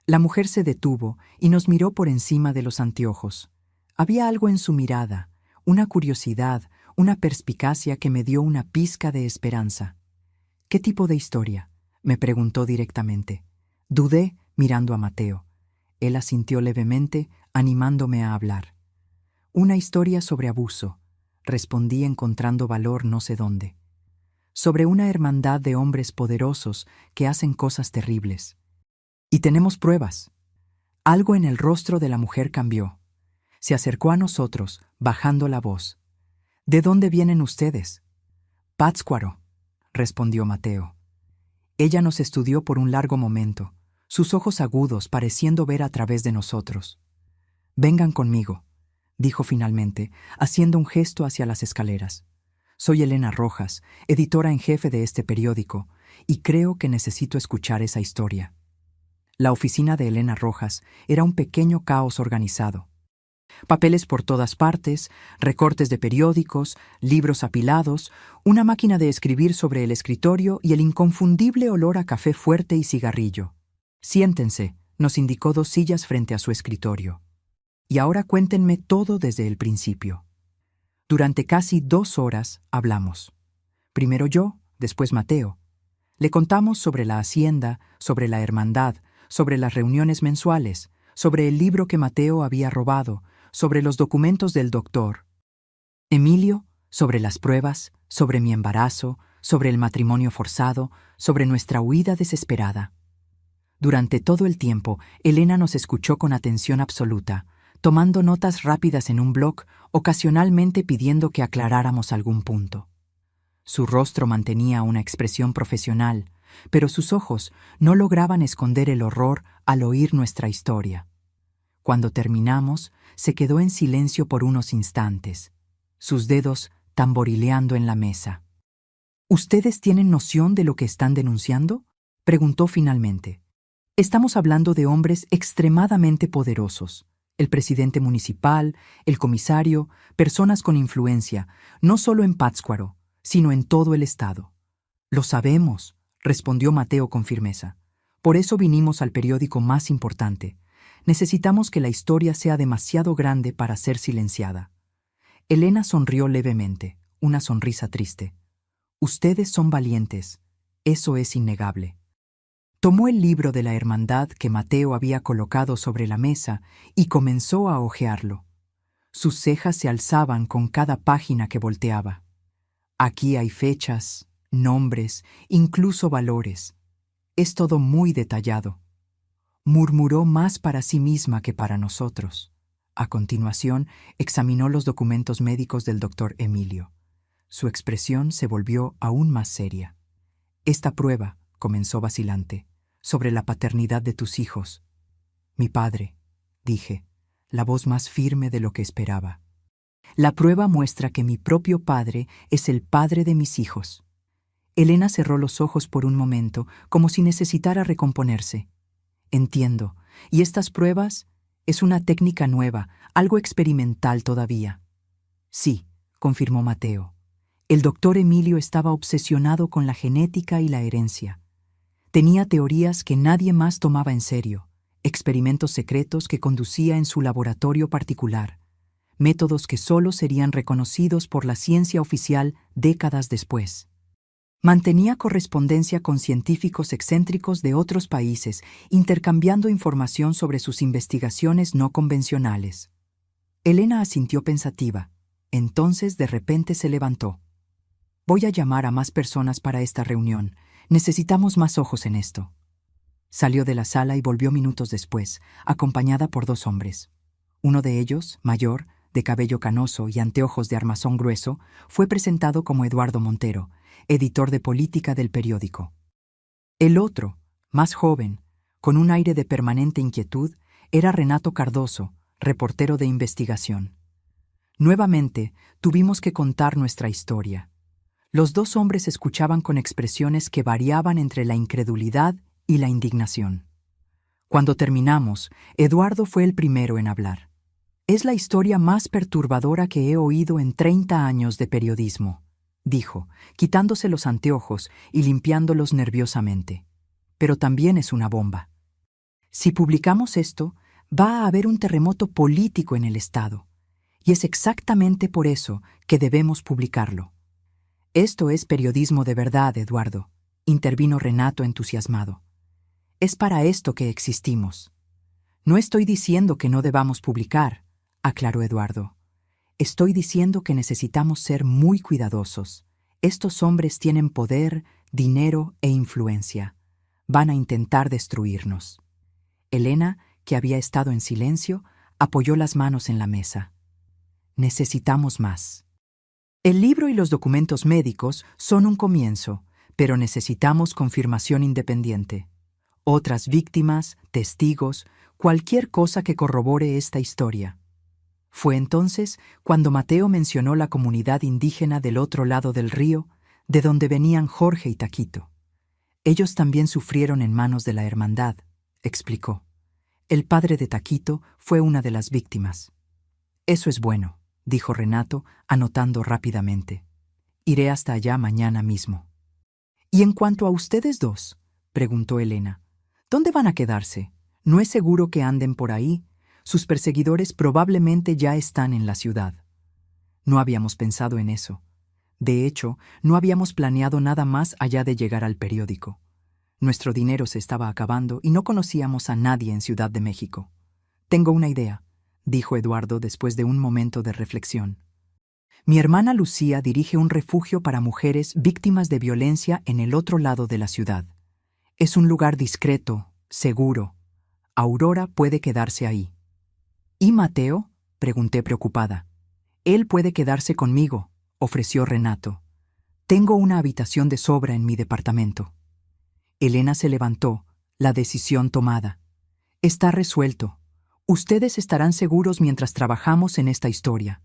La mujer se detuvo y nos miró por encima de los anteojos. Había algo en su mirada, una curiosidad, una perspicacia que me dio una pizca de esperanza. «¿Qué tipo de historia?», me preguntó directamente. Dudé mirando a Mateo. Él asintió levemente, animándome a hablar. «Una historia sobre abuso», respondí encontrando valor no sé dónde. «Sobre una hermandad de hombres poderosos que hacen cosas terribles. Y tenemos pruebas». Algo en el rostro de la mujer cambió. Se acercó a nosotros, bajando la voz. «¿De dónde vienen ustedes?». «Pátzcuaro», respondió Mateo. Ella nos estudió por un largo momento, sus ojos agudos pareciendo ver a través de nosotros. «Vengan conmigo», dijo finalmente, haciendo un gesto hacia las escaleras. «Soy Elena Rojas, editora en jefe de este periódico, y creo que necesito escuchar esa historia». La oficina de Elena Rojas era un pequeño caos organizado. Papeles por todas partes, recortes de periódicos, libros apilados, una máquina de escribir sobre el escritorio y el inconfundible olor a café fuerte y cigarrillo. «Siéntense», nos indicó 2 sillas frente a su escritorio. «Y ahora cuéntenme todo desde el principio». Durante casi 2 horas hablamos. Primero yo, después Mateo. Le contamos sobre la hacienda, sobre la hermandad, sobre las reuniones mensuales, sobre el libro que Mateo había robado, sobre los documentos del doctor Emilio, sobre las pruebas, sobre mi embarazo, sobre el matrimonio forzado, sobre nuestra huida desesperada. Durante todo el tiempo, Elena nos escuchó con atención absoluta, tomando notas rápidas en un bloc, ocasionalmente pidiendo que aclaráramos algún punto. Su rostro mantenía una expresión profesional, pero sus ojos no lograban esconder el horror al oír nuestra historia. Cuando terminamos, se quedó en silencio por unos instantes, sus dedos tamborileando en la mesa. «¿Ustedes tienen noción de lo que están denunciando?», preguntó finalmente. «Estamos hablando de hombres extremadamente poderosos. El presidente municipal, el comisario, personas con influencia, no solo en Pátzcuaro, sino en todo el estado». «Lo sabemos», respondió Mateo con firmeza. «Por eso vinimos al periódico más importante. Necesitamos que la historia sea demasiado grande para ser silenciada». Elena sonrió levemente, una sonrisa triste. «Ustedes son valientes. Eso es innegable». Tomó el libro de la hermandad que Mateo había colocado sobre la mesa y comenzó a hojearlo. Sus cejas se alzaban con cada página que volteaba. «Aquí hay fechas, nombres, incluso valores. Es todo muy detallado». Murmuró más para sí misma que para nosotros. A continuación, examinó los documentos médicos del doctor Emilio. Su expresión se volvió aún más seria. «Esta prueba», comenzó vacilante, «sobre la paternidad de tus hijos». «Mi padre», dije, la voz más firme de lo que esperaba. «La prueba muestra que mi propio padre es el padre de mis hijos». Elena cerró los ojos por un momento, como si necesitara recomponerse. «Entiendo. ¿Y estas pruebas? Es una técnica nueva, algo experimental todavía». «Sí», confirmó Mateo. «El doctor Emilio estaba obsesionado con la genética y la herencia. Tenía teorías que nadie más tomaba en serio, experimentos secretos que conducía en su laboratorio particular, métodos que solo serían reconocidos por la ciencia oficial décadas después. Mantenía correspondencia con científicos excéntricos de otros países, intercambiando información sobre sus investigaciones no convencionales». Elena asintió pensativa. Entonces de repente se levantó. «Voy a llamar a más personas para esta reunión. Necesitamos más ojos en esto». Salió de la sala y volvió minutos después, acompañada por 2 hombres. Uno de ellos, mayor, de cabello canoso y anteojos de armazón grueso, fue presentado como Eduardo Montero, editor de política del periódico. El otro, más joven, con un aire de permanente inquietud, era Renato Cardoso, reportero de investigación. Nuevamente, tuvimos que contar nuestra historia. Los dos hombres escuchaban con expresiones que variaban entre la incredulidad y la indignación. Cuando terminamos, Eduardo fue el primero en hablar. «Es la historia más perturbadora que he oído en 30 años de periodismo», dijo, quitándose los anteojos y limpiándolos nerviosamente. «Pero también es una bomba. Si publicamos esto, va a haber un terremoto político en el Estado, y es exactamente por eso que debemos publicarlo». «Esto es periodismo de verdad, Eduardo», intervino Renato entusiasmado. «Es para esto que existimos». «No estoy diciendo que no debamos publicar», aclaró Eduardo. «Estoy diciendo que necesitamos ser muy cuidadosos. Estos hombres tienen poder, dinero e influencia. Van a intentar destruirnos». Elena, que había estado en silencio, apoyó las manos en la mesa. «Necesitamos más. El libro y los documentos médicos son un comienzo, pero necesitamos confirmación independiente. Otras víctimas, testigos, cualquier cosa que corrobore esta historia». Fue entonces cuando Mateo mencionó la comunidad indígena del otro lado del río, de donde venían Jorge y Taquito. «Ellos también sufrieron en manos de la hermandad», explicó. «El padre de Taquito fue una de las víctimas». «Eso es bueno», dijo Renato, anotando rápidamente. «Iré hasta allá mañana mismo». «¿Y en cuanto a ustedes dos?», preguntó Elena. «¿Dónde van a quedarse? No es seguro que anden por ahí. Sus perseguidores probablemente ya están en la ciudad». No habíamos pensado en eso. De hecho, no habíamos planeado nada más allá de llegar al periódico. Nuestro dinero se estaba acabando y no conocíamos a nadie en Ciudad de México. «Tengo una idea», dijo Eduardo después de un momento de reflexión. «Mi hermana Lucía dirige un refugio para mujeres víctimas de violencia en el otro lado de la ciudad. Es un lugar discreto, seguro. Aurora puede quedarse ahí». «¿Y Mateo?», pregunté preocupada. «Él puede quedarse conmigo», ofreció Renato. «Tengo una habitación de sobra en mi departamento». Elena se levantó, la decisión tomada. «Está resuelto. Ustedes estarán seguros mientras trabajamos en esta historia.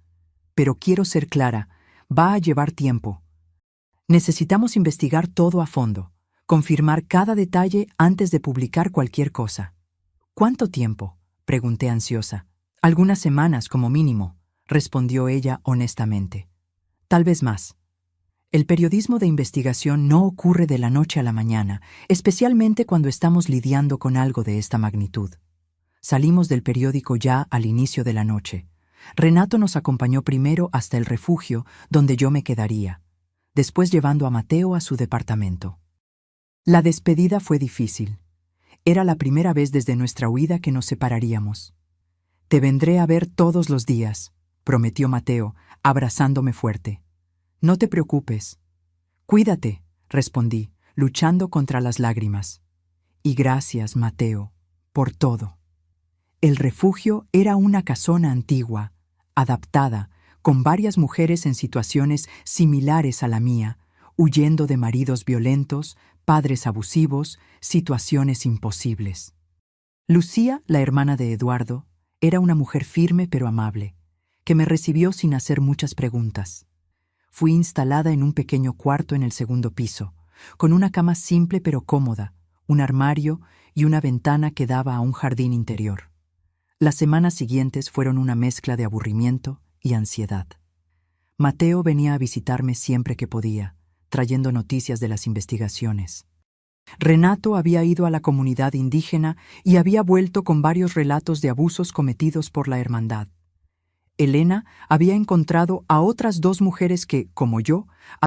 Pero quiero ser clara, va a llevar tiempo. Necesitamos investigar todo a fondo, confirmar cada detalle antes de publicar cualquier cosa». «¿Cuánto tiempo?», pregunté ansiosa. «Algunas semanas como mínimo», respondió ella honestamente. «Tal vez más. El periodismo de investigación no ocurre de la noche a la mañana, especialmente cuando estamos lidiando con algo de esta magnitud». Salimos del periódico ya al inicio de la noche. Renato nos acompañó primero hasta el refugio, donde yo me quedaría, después llevando a Mateo a su departamento. La despedida fue difícil. Era la primera vez desde nuestra huida que nos separaríamos. «Te vendré a ver todos los días», prometió Mateo, abrazándome fuerte. «No te preocupes». «Cuídate», respondí, luchando contra las lágrimas. «Y gracias, Mateo, por todo». El refugio era una casona antigua, adaptada, con varias mujeres en situaciones similares a la mía, huyendo de maridos violentos, padres abusivos, situaciones imposibles. Lucía, la hermana de Eduardo, era una mujer firme pero amable, que me recibió sin hacer muchas preguntas. Fui instalada en un pequeño cuarto en el segundo piso, con una cama simple pero cómoda, un armario y una ventana que daba a un jardín interior. Las semanas siguientes fueron una mezcla de aburrimiento y ansiedad. Mateo venía a visitarme siempre que podía, trayendo noticias de las investigaciones. Renato había ido a la comunidad indígena y había vuelto con varios relatos de abusos cometidos por la hermandad. Elena había encontrado a otras 2 mujeres que, como yo,